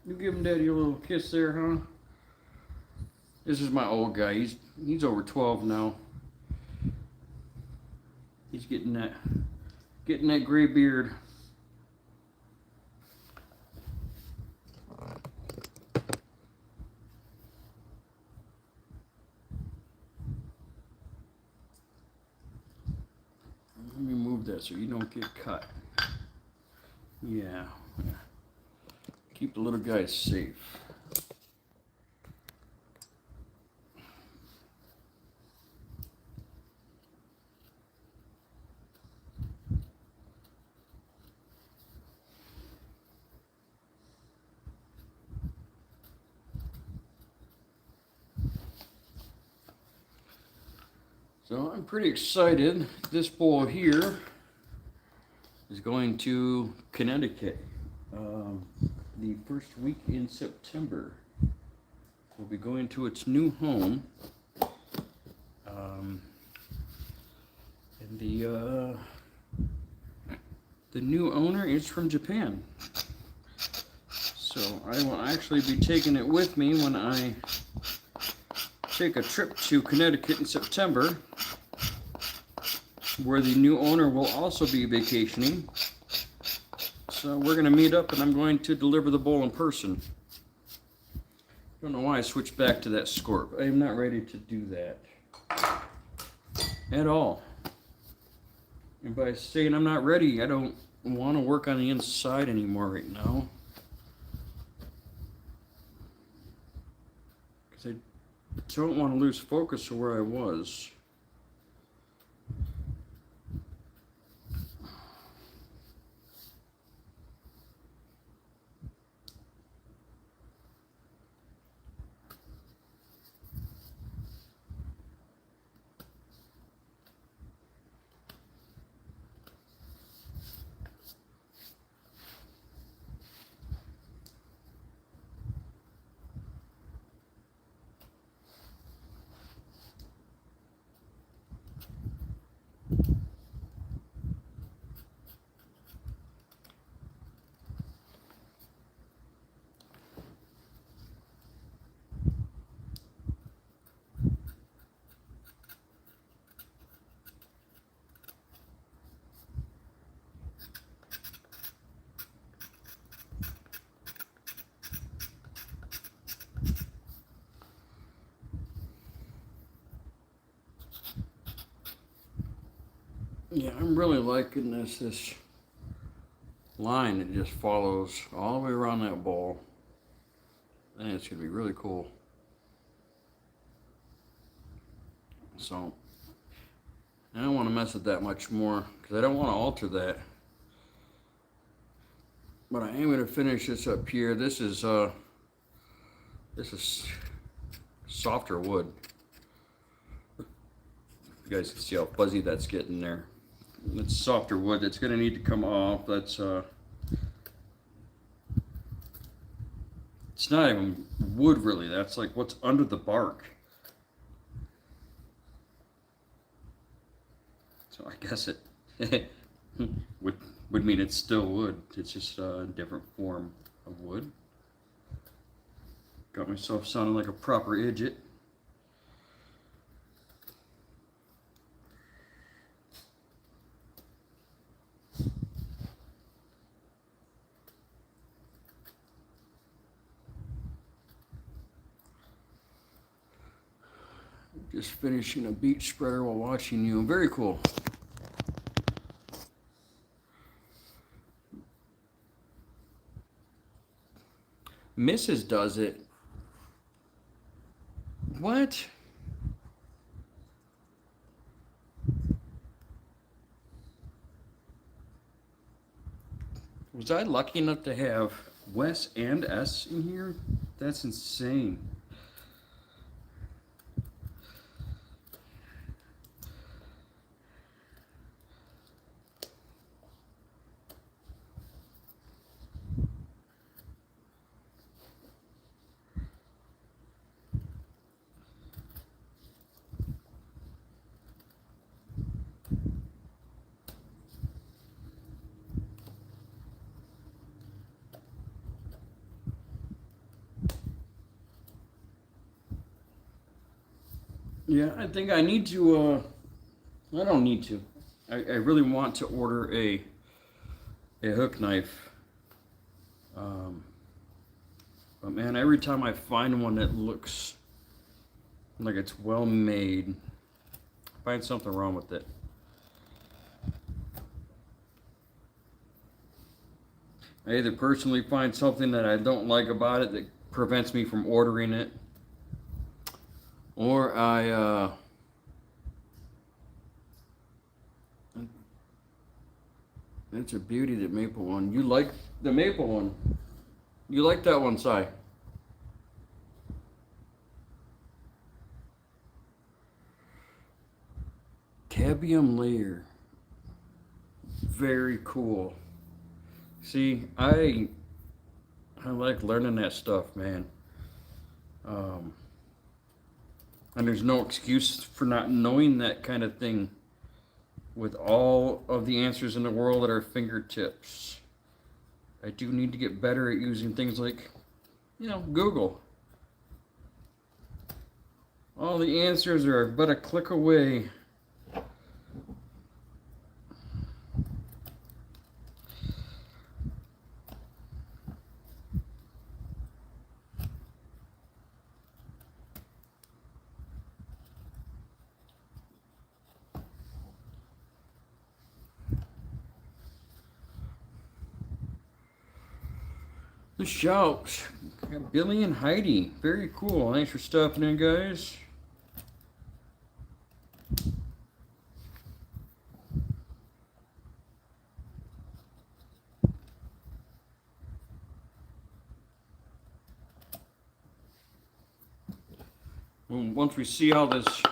You giving Daddy a little kiss there, huh? This is my old guy. He's over 12 now. He's getting that gray beard. Let me move that so you don't get cut. Yeah. Keep the little guys safe. So I'm pretty excited. This bull here is going to Connecticut the first week in September. We'll be going to its new home. And the new owner is from Japan. So I will actually be taking it with me when I take a trip to Connecticut in September, where the new owner will also be vacationing. So we're going to meet up and I'm going to deliver the bull in person. Don't know why I switched back to that Scorp. I am not ready to do that at all. And by saying I'm not ready, I don't want to work on the inside anymore right now. Because I don't want to lose focus of where I was. Yeah, I'm really liking this line that just follows all the way around that ball. I think it's going to be really cool. So, I don't want to mess with that much more because I don't want to alter that. But I am going to finish this up here. This is softer wood. You guys can see how fuzzy that's getting there. It's softer wood that's going to need to come off. That's it's not even wood really. That's like what's under the bark. So I guess it would mean it's still wood. It's just a different form of wood. Got myself sounding like a proper idiot. Just finishing a beach spreader while watching you. Very cool. Mrs. does it. What? Was I lucky enough to have Wes and S in here? That's insane. Yeah, I think I need to, I don't need to. I really want to order a hook knife. But man, every time I find one that looks like it's well made, I find something wrong with it. I either personally find something that I don't like about it that prevents me from ordering it, or it's a beauty, that maple one. You like the maple one. You like that one, Si. Cabium layer. Very cool. See, I like learning that stuff, man. And there's no excuse for not knowing that kind of thing with all of the answers in the world at our fingertips. I do need to get better at using things like, Google. All the answers are but a click away. The Shouts. Got Billy and Heidi. Very cool. Thanks for stopping in, guys. Well, once we see how this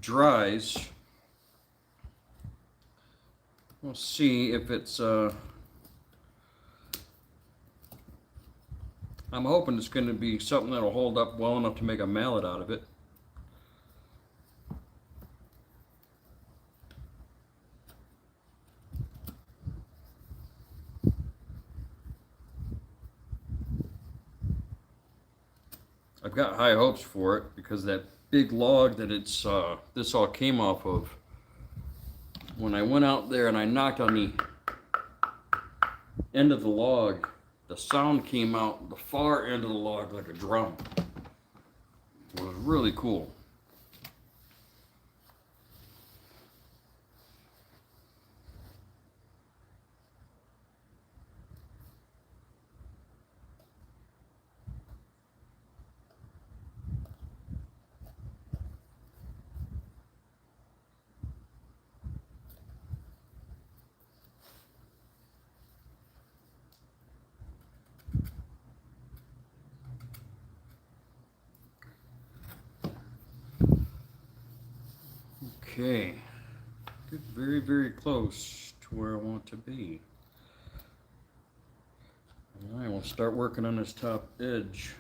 dries, we'll see if it's I'm hoping it's going to be something that'll hold up well enough to make a mallet out of it. I've got high hopes for it because that big log that this all came off of, when I went out there and I knocked on the end of the log, the sound came out the far end of the log like a drum. It was really cool. Okay, get very, very close to where I want to be. All right, we'll start working on this top edge.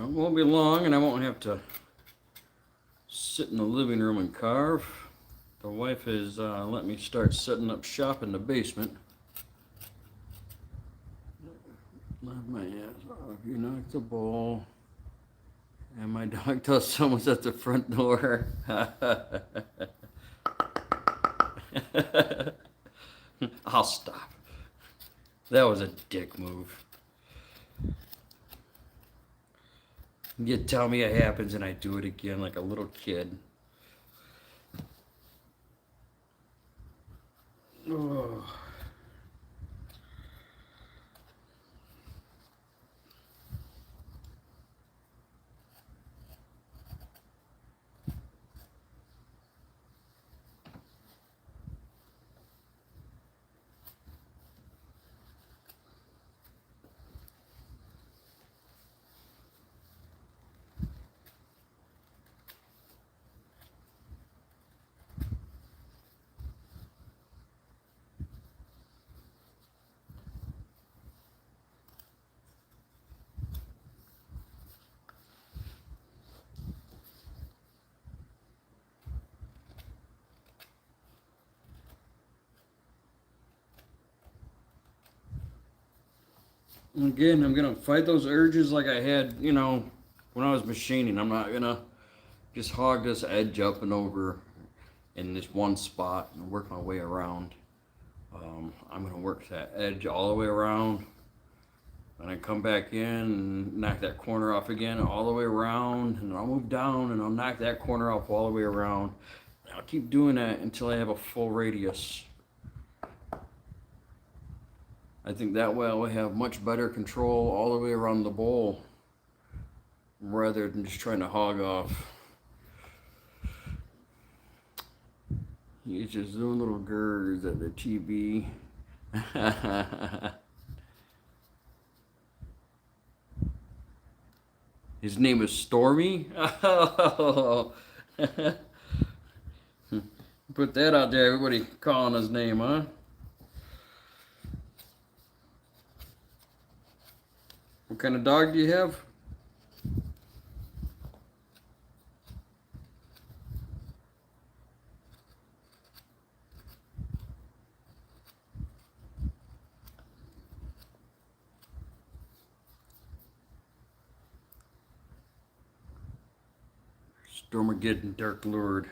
So it won't be long, and I won't have to sit in the living room and carve. The wife has let me start setting up shop in the basement. Laugh my ass off. You knocked the bowl. And my dog thought someone's at the front door. I'll stop. That was a dick move. You tell me it happens and I do it again like a little kid. Oh. Again, I'm gonna fight those urges like I had, when I was machining. I'm not gonna just hog this edge up and over in this one spot and work my way around. I'm gonna work that edge all the way around, and I come back in and knock that corner off again all the way around, and I'll move down and I'll knock that corner off all the way around. I'll keep doing that until I have a full radius. I think that way I'll have much better control all the way around the bowl rather than just trying to hog off. He's just doing little gurs at the TV. His name is Stormy? Put that out there, everybody calling his name, huh? What kind of dog do you have? Stormageddon Dark Lord.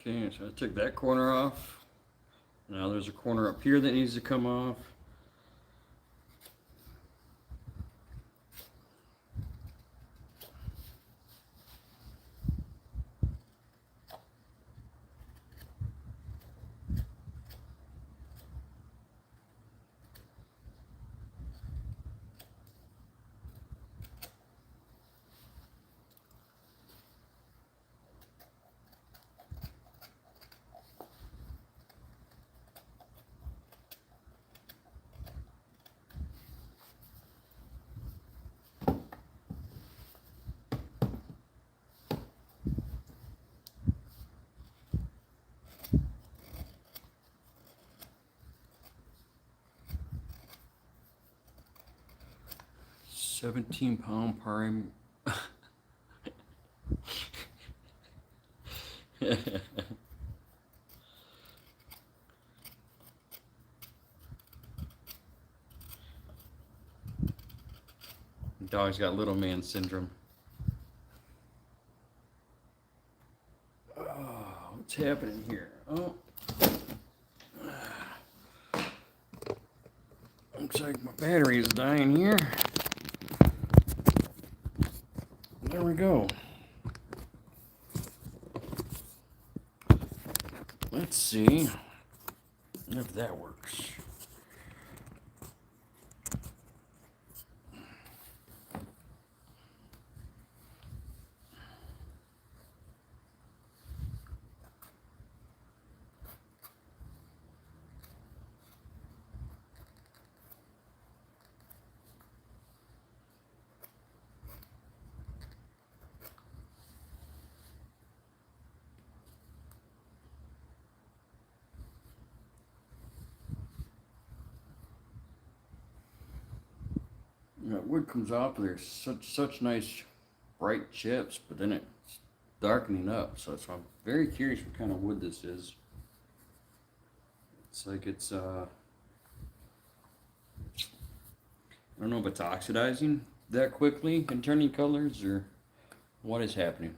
Okay, so I took that corner off. Now there's a corner up here that needs to come off. £17 prime. Dog's got little man syndrome. Oh, what's happening here? Oh. Looks like my battery is dying here. we go. Let's see if that works. That wood comes off, there's such nice bright chips, but then it's darkening up. So I'm very curious what kind of wood this is. It's like it's I don't know if it's oxidizing that quickly and turning colors or what is happening.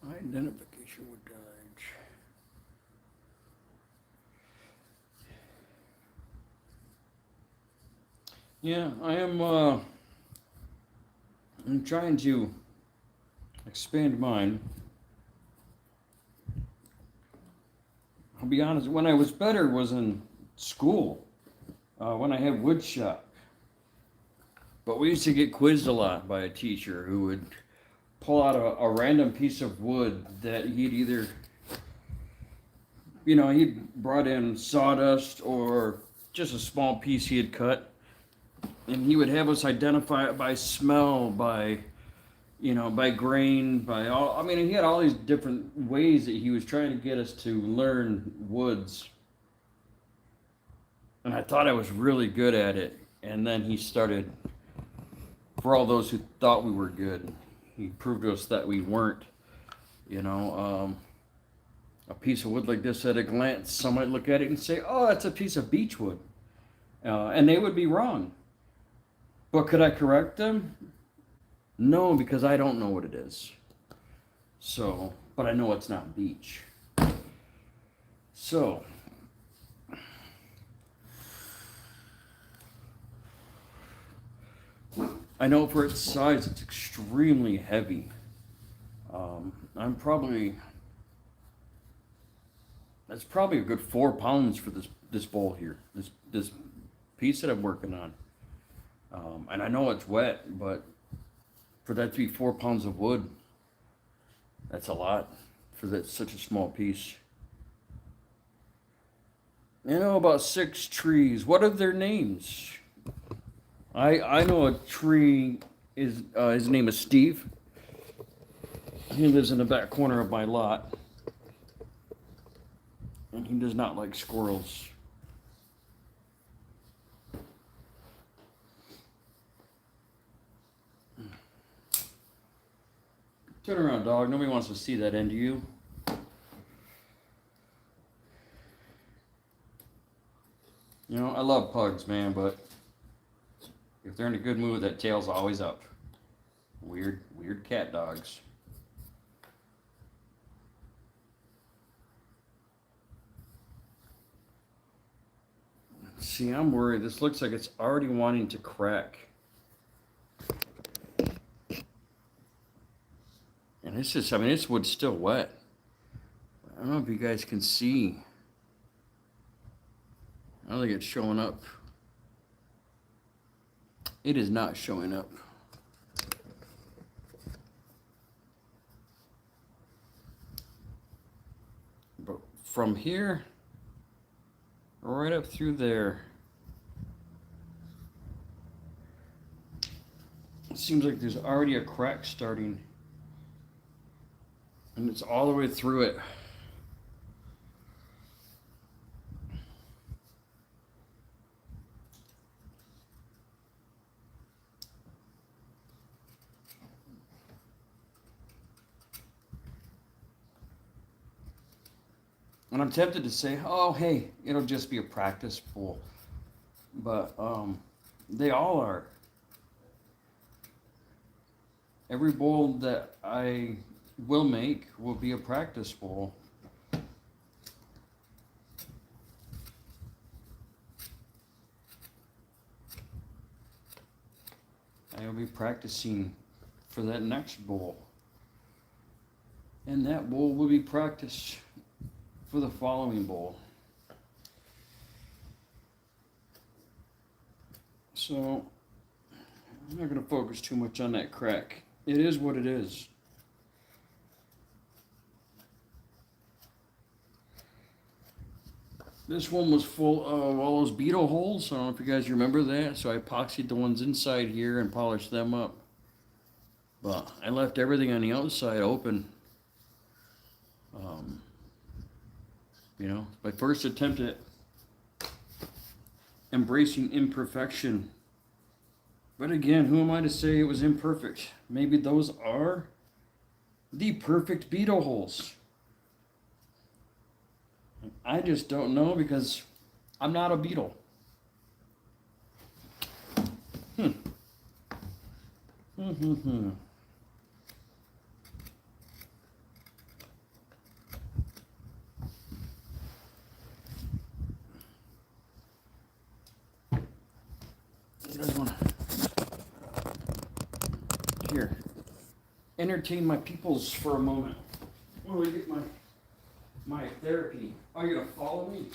Identification with Dodge. Yeah, I'm trying to expand mine. I'll be honest, when I was better was in school, when I had wood shop. But we used to get quizzed a lot by a teacher who would pull out a random piece of wood that he'd either, he brought in sawdust or just a small piece he had cut. And he would have us identify it by smell, by grain, by all. I mean, he had all these different ways that he was trying to get us to learn woods. And I thought I was really good at it. And then he started, for all those who thought we were good, he proved to us that we weren't. A piece of wood like this at a glance, some might look at it and say, oh, that's a piece of beech wood. And they would be wrong. But could I correct them? No, because I don't know what it is. So, but I know it's not beech. So, I know for its size, it's extremely heavy. That's probably a good 4 pounds for this bowl here, this piece that I'm working on. And I know it's wet, but for that to be 4 pounds of wood, that's a lot for such a small piece. About 6 trees. What are their names? I know a tree is his name is Steve. He lives in the back corner of my lot, and he does not like squirrels. Turn around, dog. Nobody wants to see that end of you. You know, I love pugs, man, but if they're in a good mood, that tail's always up. Weird cat dogs. See, I'm worried. This looks like it's already wanting to crack. And it's just, I mean, this wood's still wet. I don't know if you guys can see. I don't think it's showing up. It is not showing up. But from here, right up through there, it seems like there's already a crack starting. And it's all the way through it. And I'm tempted to say, oh, hey, it'll just be a practice pool. But they all are. Every bowl that I will make will be a practice bowl. I'll be practicing for that next bowl. And that bowl will be practiced for the following bowl. So I'm not going to focus too much on that crack. It is what it is. This one was full of all those beetle holes. I don't know if you guys remember that. So I epoxied the ones inside here and polished them up. But I left everything on the outside open. You know, my first attempt at embracing imperfection. But again, who am I to say it was imperfect? Maybe those are the perfect beetle holes. I just don't know because I'm not a beetle. You guys want to here entertain my peoples for a moment while we get my therapy. Are you gonna follow me?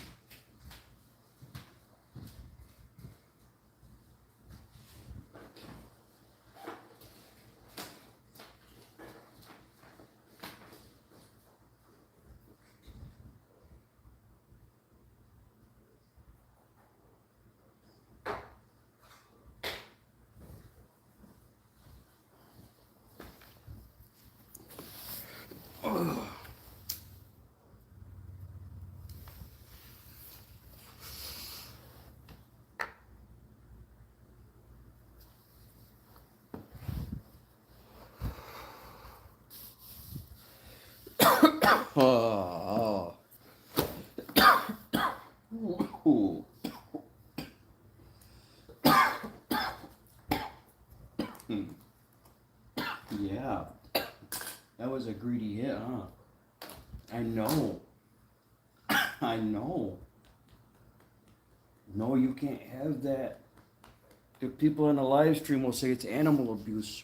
Oh. Ooh. Yeah. That was a greedy hit, huh? I know. I know. No, you can't have that. The people on the live stream will say it's animal abuse.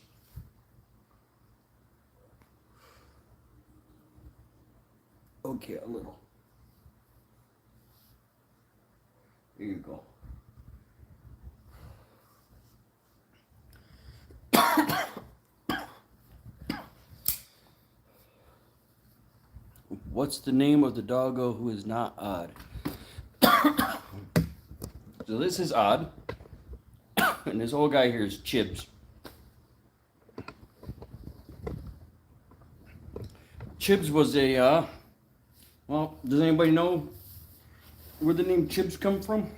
Okay, a little. Here you go. What's the name of the doggo who is not odd? So this is Odd. And this old guy here is Chibs. Chibs was a, well, does anybody know where the name Chibs come from?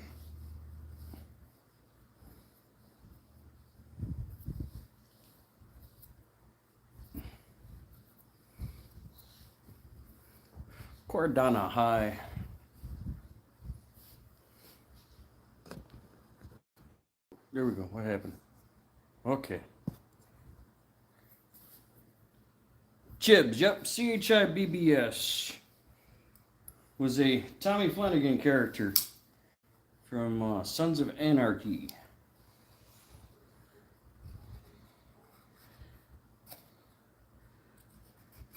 Cordana High. There we go. What happened? Okay. Chibs, yep, Chibbs was a Tommy Flanagan character from Sons of Anarchy.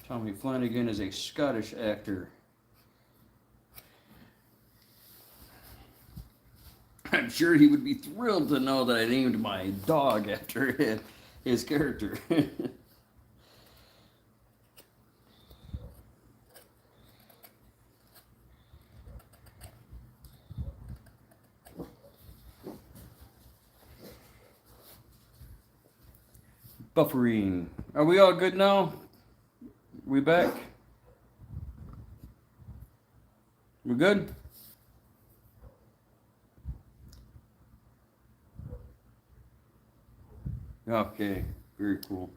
Tommy Flanagan is a Scottish actor. I'm sure he would be thrilled to know that I named my dog after his character. Buffering. Are we all good now? We back? We good? Okay, very cool.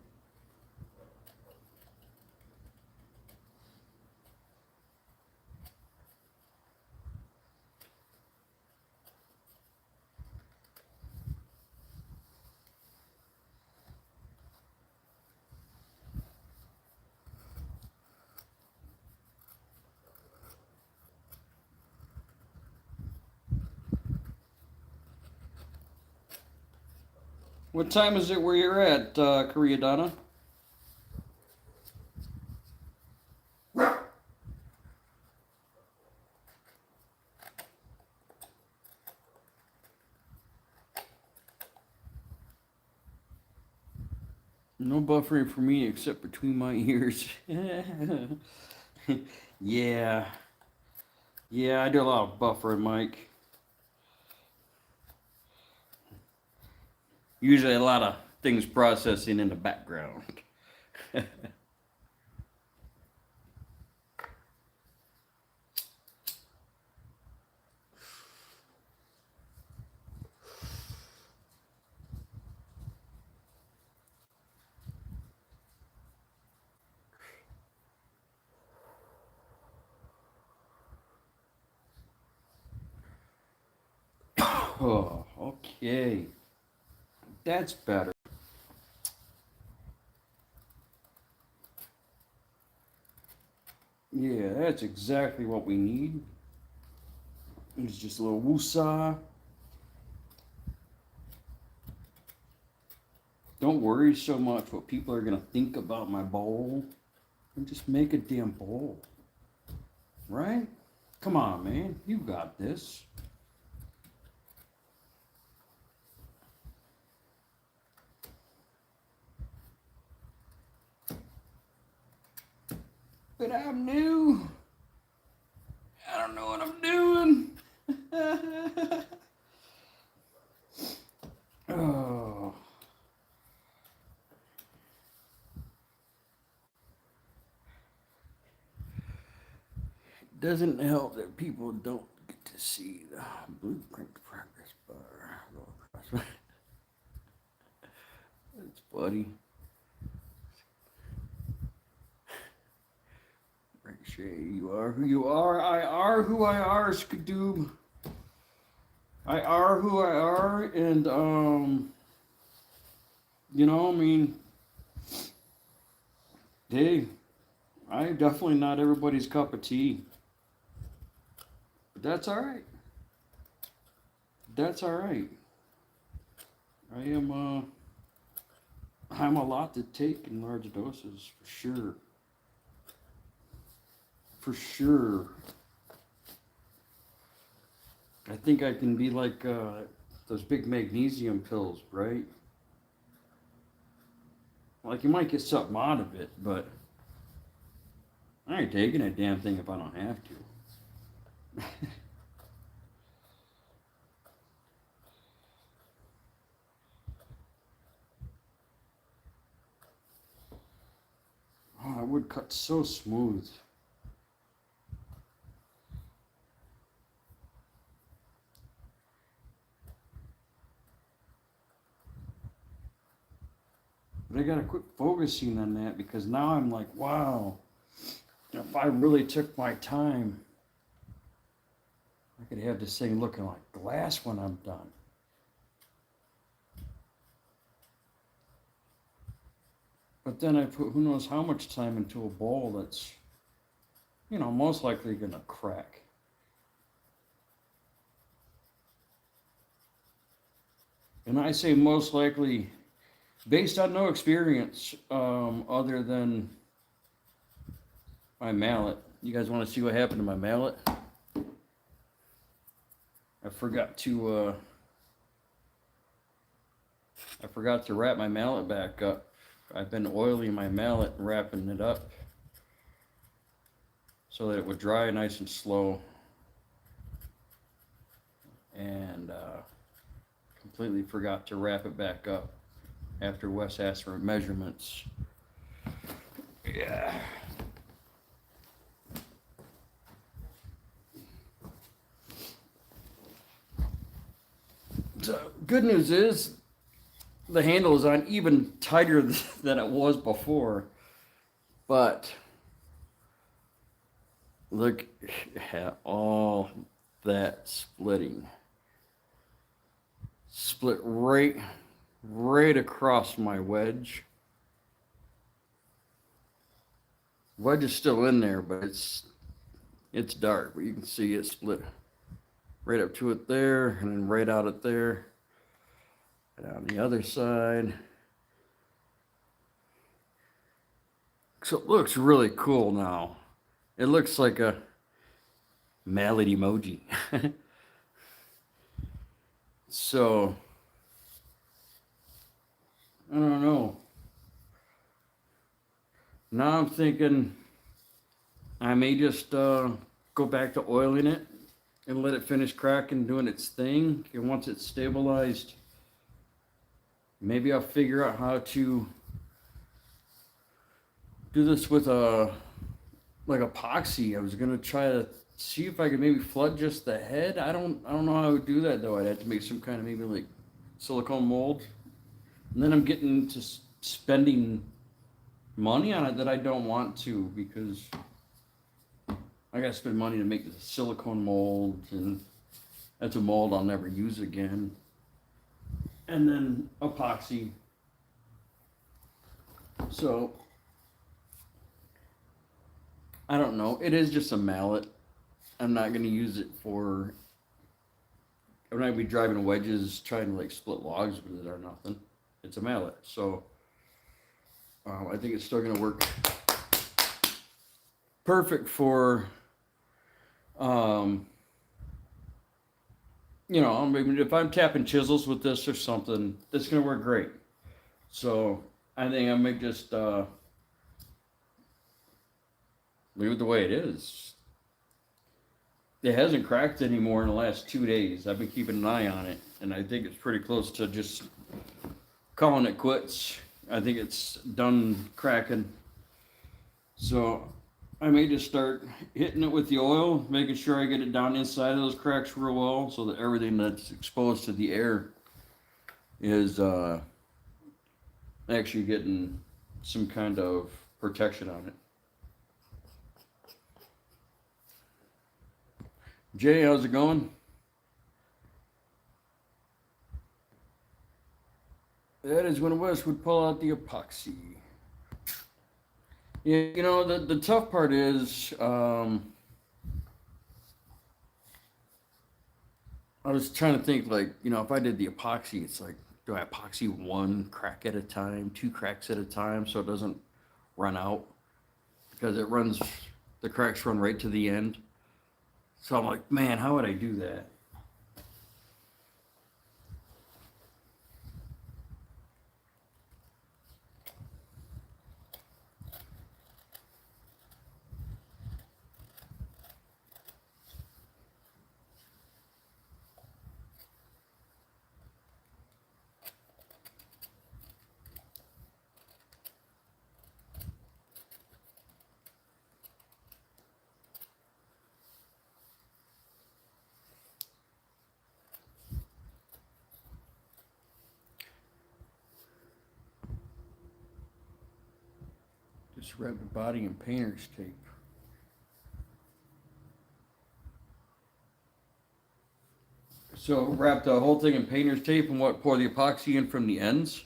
What time is it where you're at, Korea Donna? No buffering for me except between my ears. Yeah. Yeah, I do a lot of buffering, Mike. Usually a lot of things processing in the background. Oh, okay. That's better. Yeah, that's exactly what we need. It's just a little woosah. Don't worry so much what people are gonna think about my bowl. And just make a damn bowl. Right? Come on, man. You got this. But I'm new. I don't know what I'm doing. Oh. It doesn't help that people don't get to see the blueprint progress bar. That's funny. Ricochet, you are who you are. I are who I are, Skadoob. I are who I are, and you know, I mean, hey, I'm definitely not everybody's cup of tea, but that's all right. That's all right. I am I'm a lot to take in large doses for sure. For sure. I think I can be like those big magnesium pills, right? Like you might get something out of it, but I ain't taking a damn thing if I don't have to. Oh, that would cut so smooth. But I gotta quit focusing on that because now I'm like, wow, if I really took my time, I could have this thing looking like glass when I'm done. But then I put who knows how much time into a bowl that's, most likely gonna crack. And I say most likely based on no experience other than my mallet. You guys want to see what happened to my mallet? I forgot to wrap my mallet back up. I've been oiling my mallet and wrapping it up so that it would dry nice and slow. And completely forgot to wrap it back up after Wes asked for measurements. Yeah. So, good news is the handle is on even tighter than it was before. But look at all that splitting. Split right across my wedge. Wedge is still in there, but it's dark, but you can see it split right up to it there, and then right out it there. And on the other side. So it looks really cool now. It looks like a mallet emoji. So, I don't know. Now I'm thinking I may just go back to oiling it and let it finish cracking, doing its thing. And once it's stabilized, maybe I'll figure out how to do this with like epoxy. I was gonna try to see if I could maybe flood just the head. I don't know how I would do that though. I'd have to make some kind of maybe like silicone mold. And then I'm getting to spending money on it that I don't want to, because I gotta spend money to make the silicone mold, and that's a mold I'll never use again. And then epoxy. So I don't know. It is just a mallet. I'm not gonna use it for. I'm not gonna be driving wedges trying to like split logs with it or nothing. It's a mallet, so I think it's still gonna work perfect for. Maybe if I'm tapping chisels with this or something, it's gonna work great. So I think I might just leave it the way it is. It hasn't cracked anymore in the last 2 days. I've been keeping an eye on it, and I think it's pretty close to just calling it quits. I think it's done cracking. So I may just start hitting it with the oil, making sure I get it down inside of those cracks real well, so that everything that's exposed to the air is actually getting some kind of protection on it. Jay, how's it going? That is when Wes would pull out the epoxy. Yeah, the tough part is, I was trying to think, like, if I did the epoxy, it's like, do I epoxy 1 crack at a time, 2 cracks at a time, so it doesn't run out? Because the cracks run right to the end. So I'm like, man, how would I do that? Just wrap the body in painter's tape. So wrap the whole thing in painter's tape and pour the epoxy in from the ends.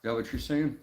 that what you're saying?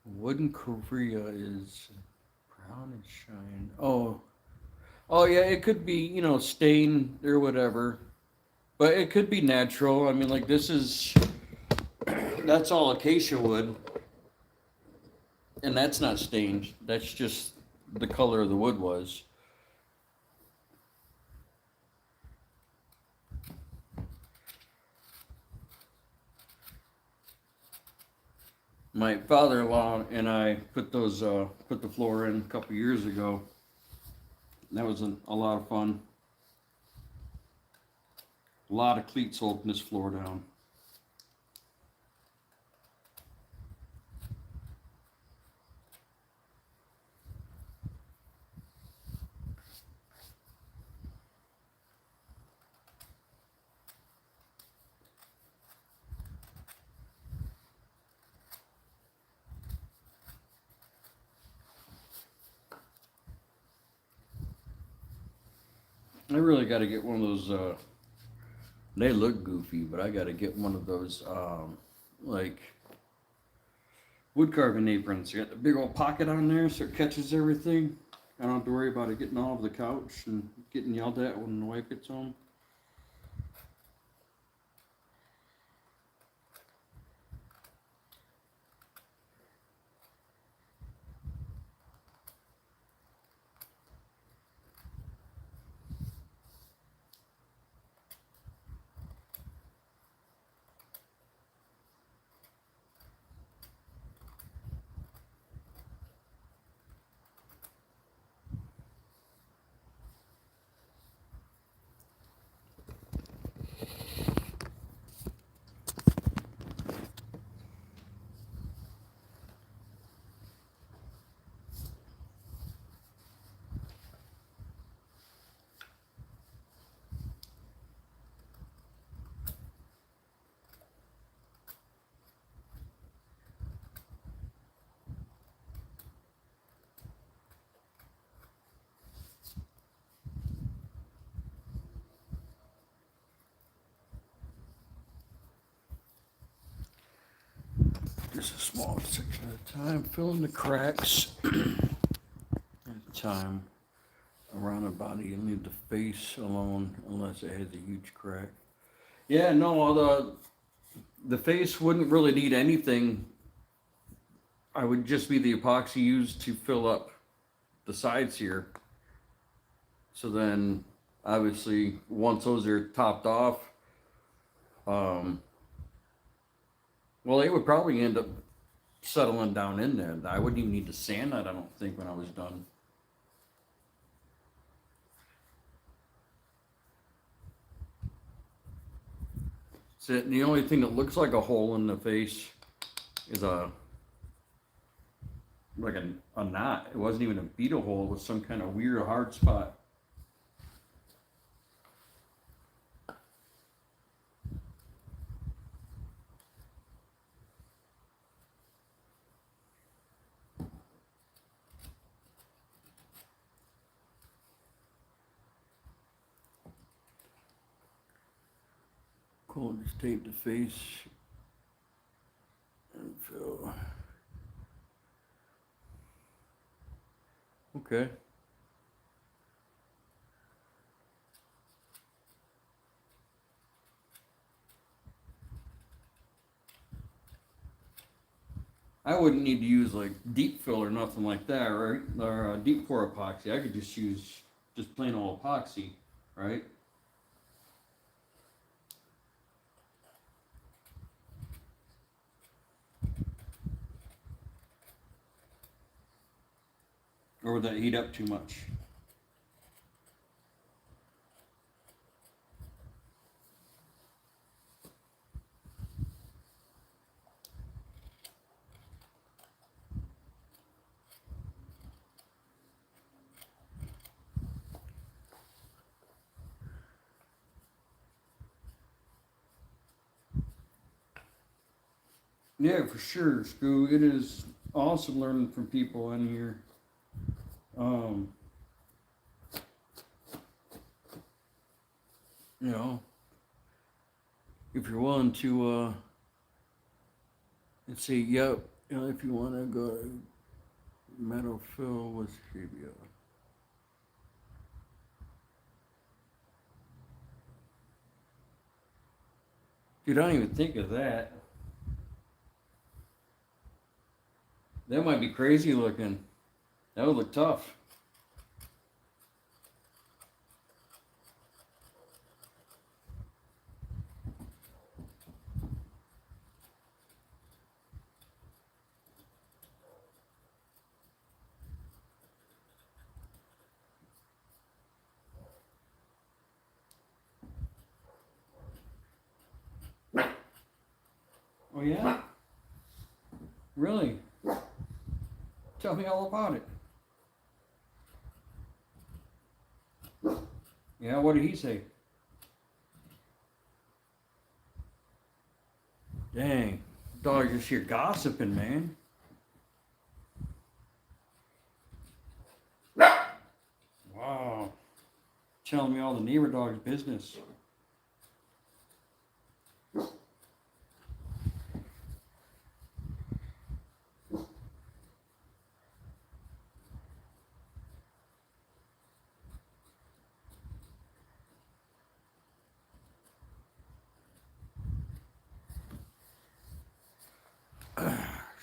Wooden Korea is brown and shine. Oh yeah, it could be, stained or whatever. But it could be natural. I mean, like this is that's all acacia wood, and that's not stained. That's just the color of the wood was. My father-in-law and I put the floor in a couple years ago. That was a lot of fun. A lot of cleats holding this floor down. I really got to get one of those. They look goofy, but I got to get one of those, like wood carving aprons. You got the big old pocket on there, so it catches everything. I don't have to worry about it getting all over the couch and getting yelled at when the wife gets home. Just a small section at a time, filling the cracks at a time. Around the body, you leave the face alone unless it has a huge crack. Yeah, no, the face wouldn't really need anything. I would just be the epoxy used to fill up the sides here. So then, obviously, once those are topped off, well, they would probably end up settling down in there. I wouldn't even need to sand that, I don't think, when I was done. So the only thing that looks like a hole in the face is like a knot. It wasn't even a beetle hole. It was some kind of weird hard spot. Cool, just tape the face and fill. Okay. I wouldn't need to use like deep fill or nothing like that, right? Or deep pour epoxy. I could just use just plain old epoxy, right? Or would that heat up too much? Yeah, for sure, Scoo. It is awesome learning from people in here. Um, you know, if you're willing to, let's see, yep, you know, if you want to go metal fill with stevia. Dude, I don't even think of that. That might be crazy looking. That would look tough. Oh yeah? Really? Tell me all about it. Yeah, what did he say? Dang. Dog just here gossiping, man. Wow. Telling me all the neighbor dog's business.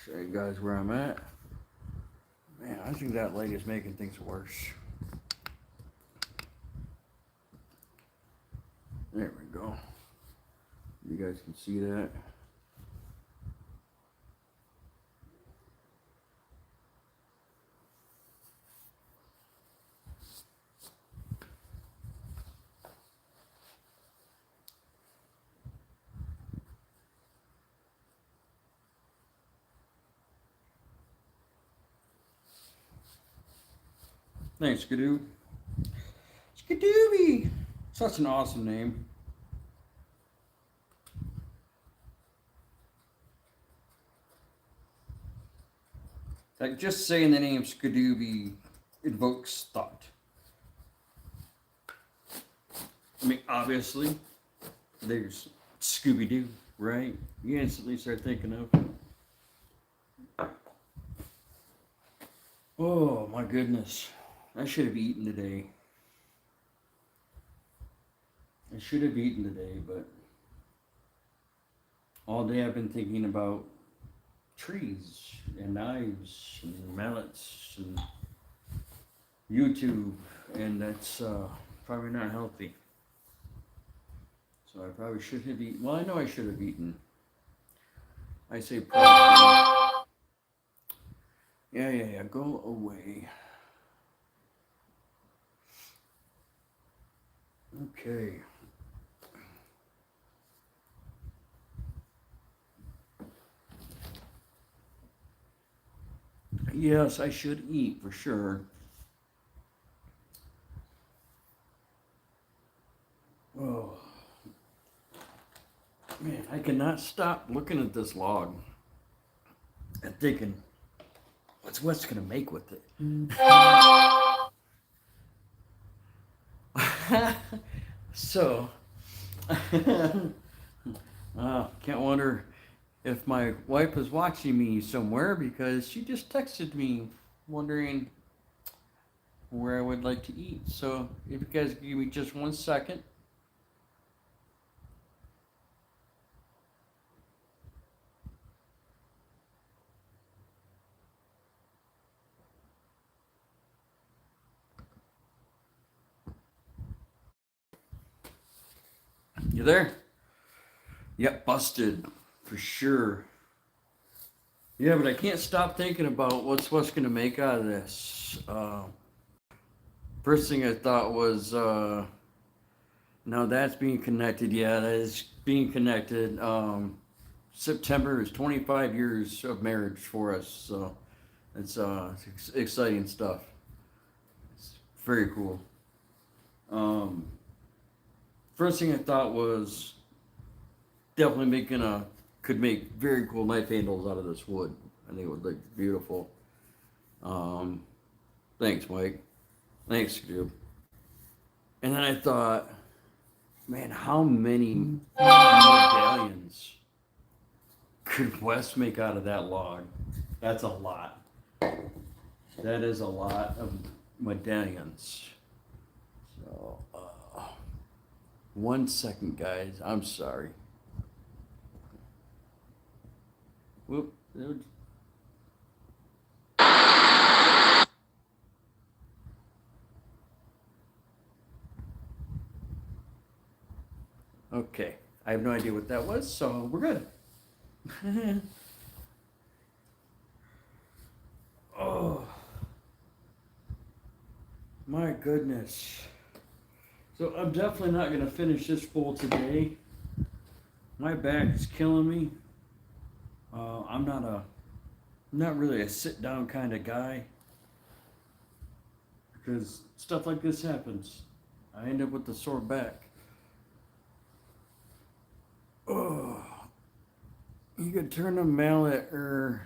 Show you guys where I'm at. Man, I think that lady is making things worse. There we go. You guys can see that. Thanks, Skidoo. Skidooby! Such an awesome name. Like, just saying the name Skidooby invokes thought. I mean, obviously, there's Scooby Doo, right? You instantly start thinking of. Oh my goodness. I should have eaten today. I should have eaten today, but all day I've been thinking about trees and knives and mallets and YouTube, and that's probably not healthy. So I probably should have eaten. Well, I know I should have eaten. I say probably. Yeah. Go away. Okay. Yes, I should eat for sure. Oh, man, I cannot stop looking at this log and thinking, what's Wes gonna make with it? So, can't wonder if my wife is watching me somewhere because she just texted me wondering where I would like to eat. So, if you guys give me just 1 second. You there? Yep, busted for sure. Yeah, but I can't stop thinking about what's gonna make out of this. First thing I thought was, now that's being connected. Yeah, that is being connected. September is 25 years of marriage for us, so it's exciting stuff. It's very cool. First thing I thought was definitely making a could make very cool knife handles out of this wood. I think it would look beautiful. Thanks, Mike. Thanks, Jube. And then I thought, man, how many medallions could Wes make out of that log? That's a lot. That is a lot of medallions. So, 1 second, guys. I'm sorry. Whoop. Okay. I have no idea what that was, so we're good. Oh. My goodness. So I'm definitely not going to finish this bowl today. My back is killing me. I'm not really a sit down kind of guy, because stuff like this happens. I end up with a sore back. Oh, you could turn a mallet, or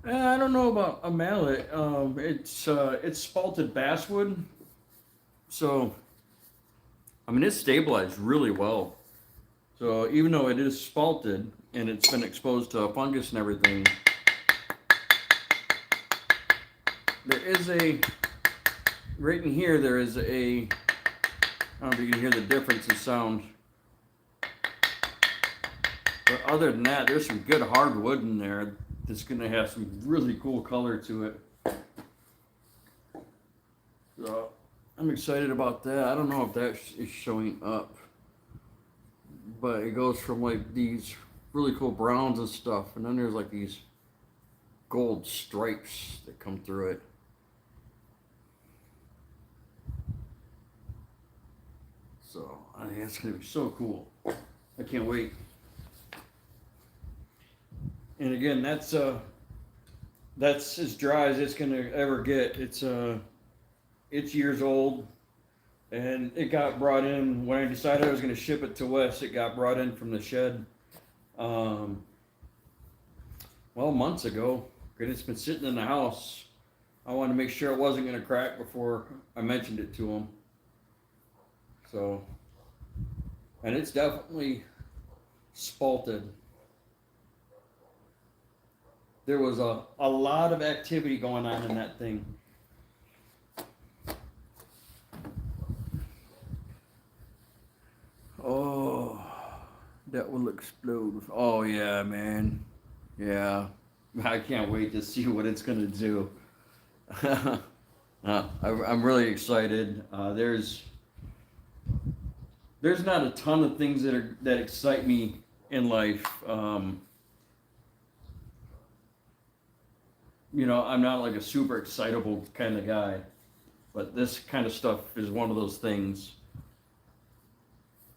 I don't know about a mallet. It's spalted basswood, so I mean it's stabilized really well. So even though it is spalted and it's been exposed to fungus and everything, there is right in here, there is I don't know if you can hear the difference in sound. But other than that, there's some good hardwood in there that's going to have some really cool color to it. So I'm excited about that. I don't know if that is showing up, but it goes from like these really cool browns and stuff, and then there's like these gold stripes that come through it. So I think that's going to be so cool. I can't wait. And again, that's as dry as it's gonna ever get. It's years old, and it got brought in when I decided I was gonna ship it to Wes. It got brought in from the shed, months ago. And it's been sitting in the house. I wanted to make sure it wasn't gonna crack before I mentioned it to him. So, and it's definitely spalted. There was a lot of activity going on in that thing. Oh, that will explode. Oh yeah, man. Yeah, I can't wait to see what it's gonna do. I'm really excited. There's not a ton of things that excite me in life. You know, I'm not like a super excitable kind of guy, but this kind of stuff is one of those things.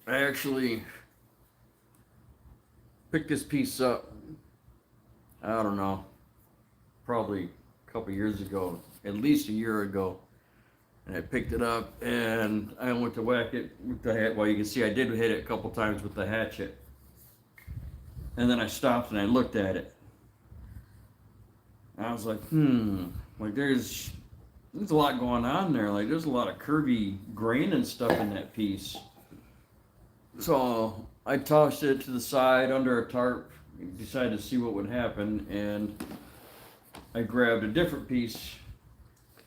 I actually picked this piece up, I don't know, probably a couple years ago, at least a year ago. And I picked it up and I went to whack it with the hatchet. Well, you can see I did hit it a couple times with the hatchet. And then I stopped and I looked at it. I was like, like there's a lot going on there. Like there's a lot of curvy grain and stuff in that piece. So I tossed it to the side under a tarp, decided to see what would happen, and I grabbed a different piece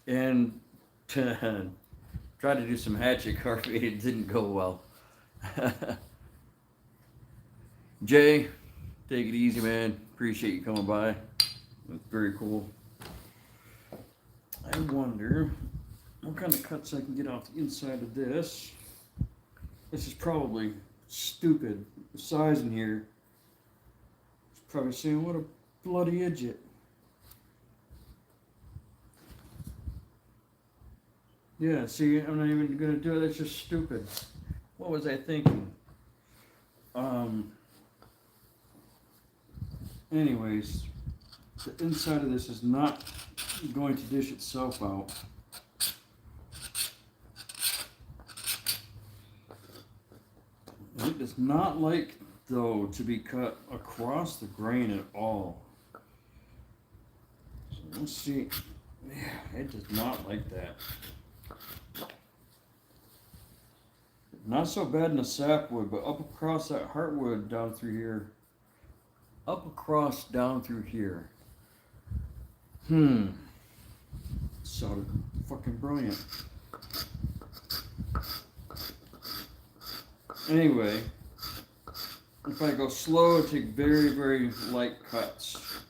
and tried to do some hatchet carving. It didn't go well. Jay, take it easy, man. Appreciate you coming by. That's very cool. I wonder what kind of cuts I can get off the inside of this. This is probably stupid. The size in here. It's probably saying, what a bloody idiot. Yeah, see, I'm not even going to do it. That's just stupid. What was I thinking? Anyways, the inside of this is not going to dish itself out. It does not like though, to be cut across the grain at all. So let's see. Yeah, it does not like that. Not so bad in the sapwood, but up across that heartwood down through here. Up across down through here. Sounded fucking brilliant. Anyway, if I go slow, take very, very light cuts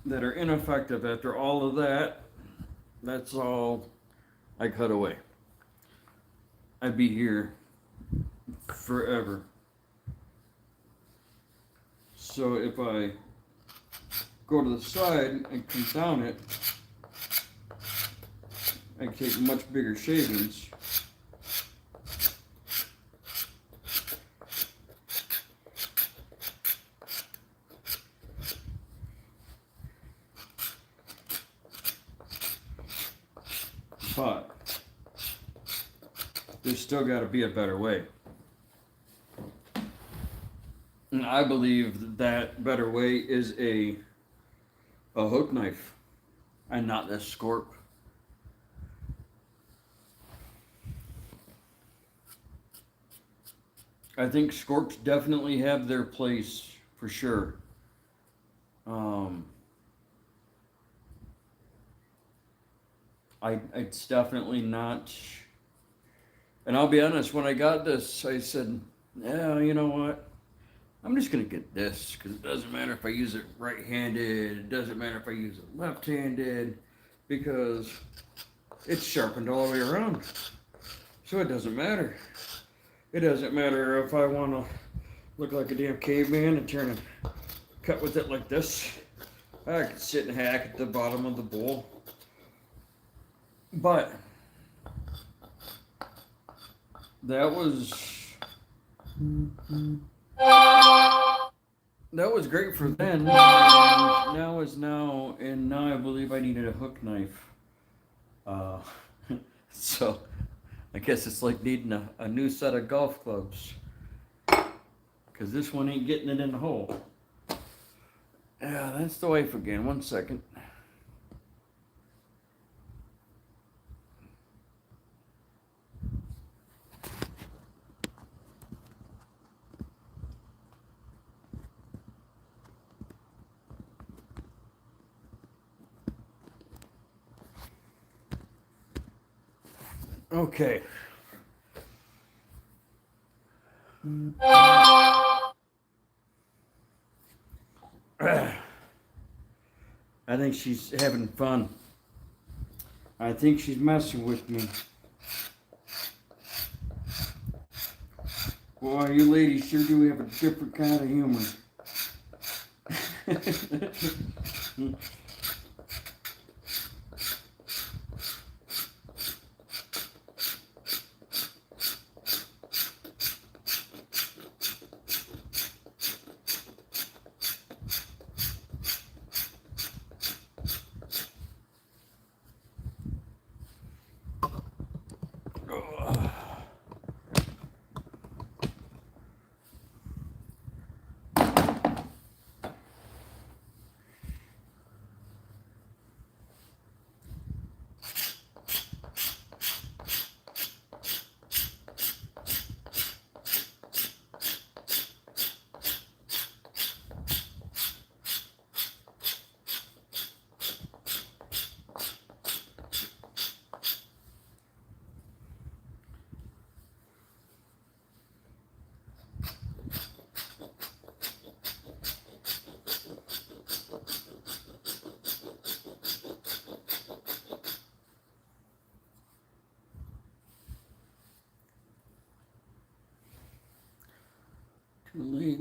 that are ineffective. After all of that, that's all I cut away. I'd be here forever. So if I go to the side and come down it, I can take much bigger shavings. But there's still got to be a better way. And I believe that better way is a hook knife and not this scorp. I think scorps definitely have their place for sure. It's definitely not. And I'll be honest, when I got this, I said, yeah, you know what? I'm just going to get this because it doesn't matter if I use it right-handed. It doesn't matter if I use it left-handed because it's sharpened all the way around. So it doesn't matter. It doesn't matter if I want to look like a damn caveman and turn and cut with it like this. I could sit and hack at the bottom of the bowl. But that was great for then. Now is now, and now I believe I needed a hook knife. So I guess it's like needing a new set of golf clubs, because this one ain't getting it in the hole. Yeah, that's the wife again. 1 second. Okay. I think she's having fun. I think she's messing with me. Boy, you ladies sure do have a different kind of humor.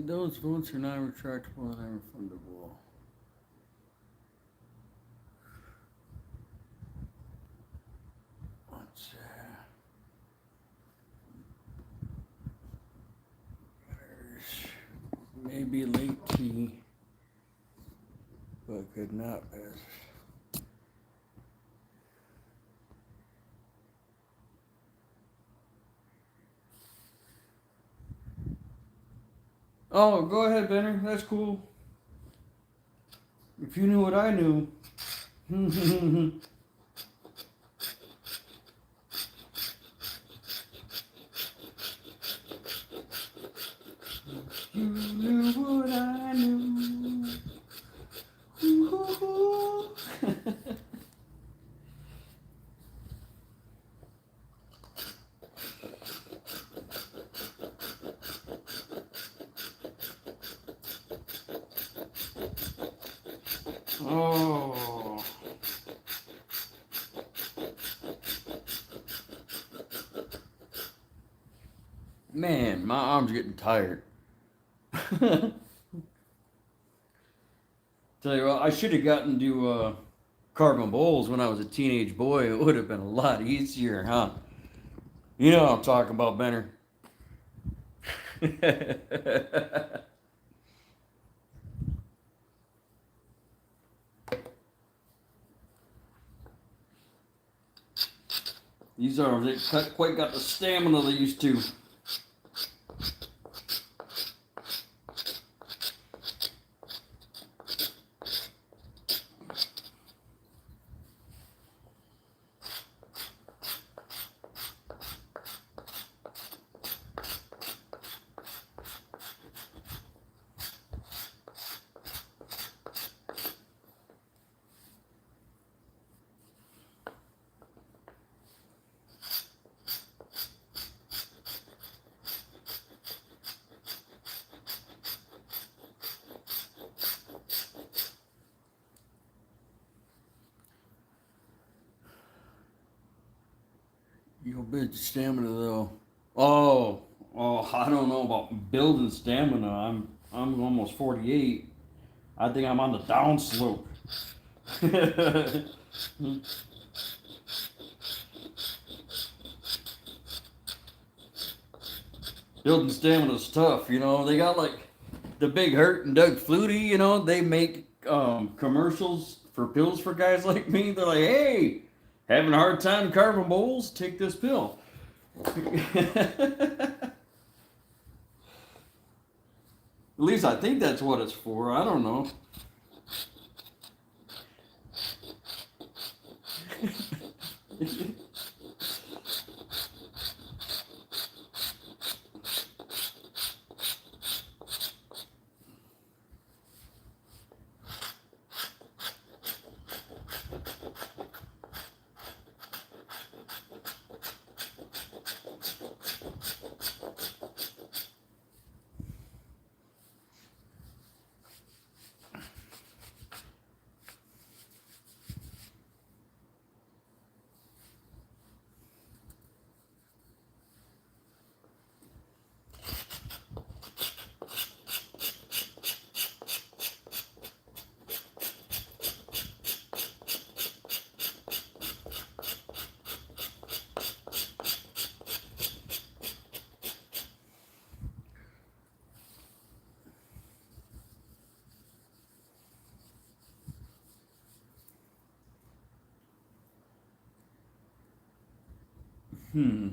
Those votes are not retractable and refundable. Let's maybe late tea, but could not pass. Oh, go ahead, Benner. That's cool. If you knew what I knew. You knew what I knew. Ooh. Oh. Man, my arm's getting tired. Tell you what, I should have gotten to carbon bowls when I was a teenage boy. It would have been a lot easier, huh? You know what I'm talking about, Benner. These arms ain't quite got the stamina they used to. You'll build stamina though. Oh, I don't know about building stamina. I'm almost 48. I think I'm on the downslope. Building stamina's tough, you know. They got like the Big Hurt and Doug Flutie, you know. They make commercials for pills for guys like me. They're like, hey, having a hard time carving bowls? Take this pill. At least I think that's what it's for. I don't know. Hmm.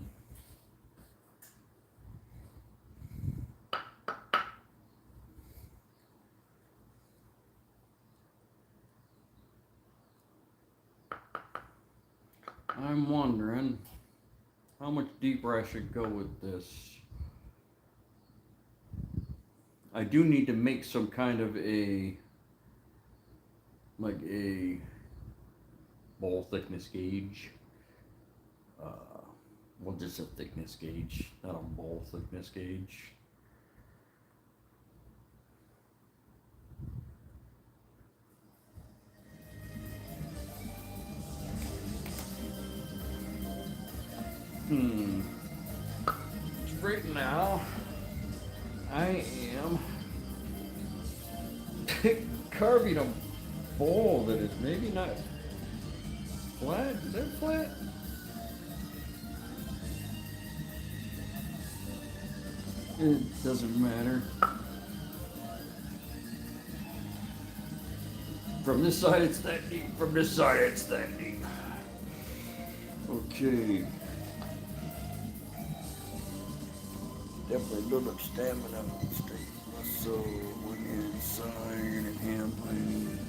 I'm wondering how much deeper I should go with this. I do need to make some kind of like a bowl thickness gauge. Uh, well, just a thickness gauge, not a bowl thickness gauge. Right now, I am carving a bowl that is maybe not flat. Is that flat? It doesn't matter. From this side it's that deep, from this side it's that deep. Okay. Definitely a little stamina on the street. So when inside handling.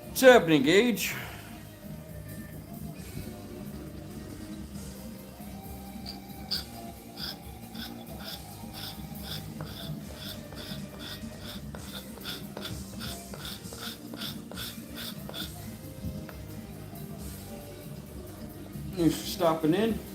What's happening, Gage? Thanks for stopping in.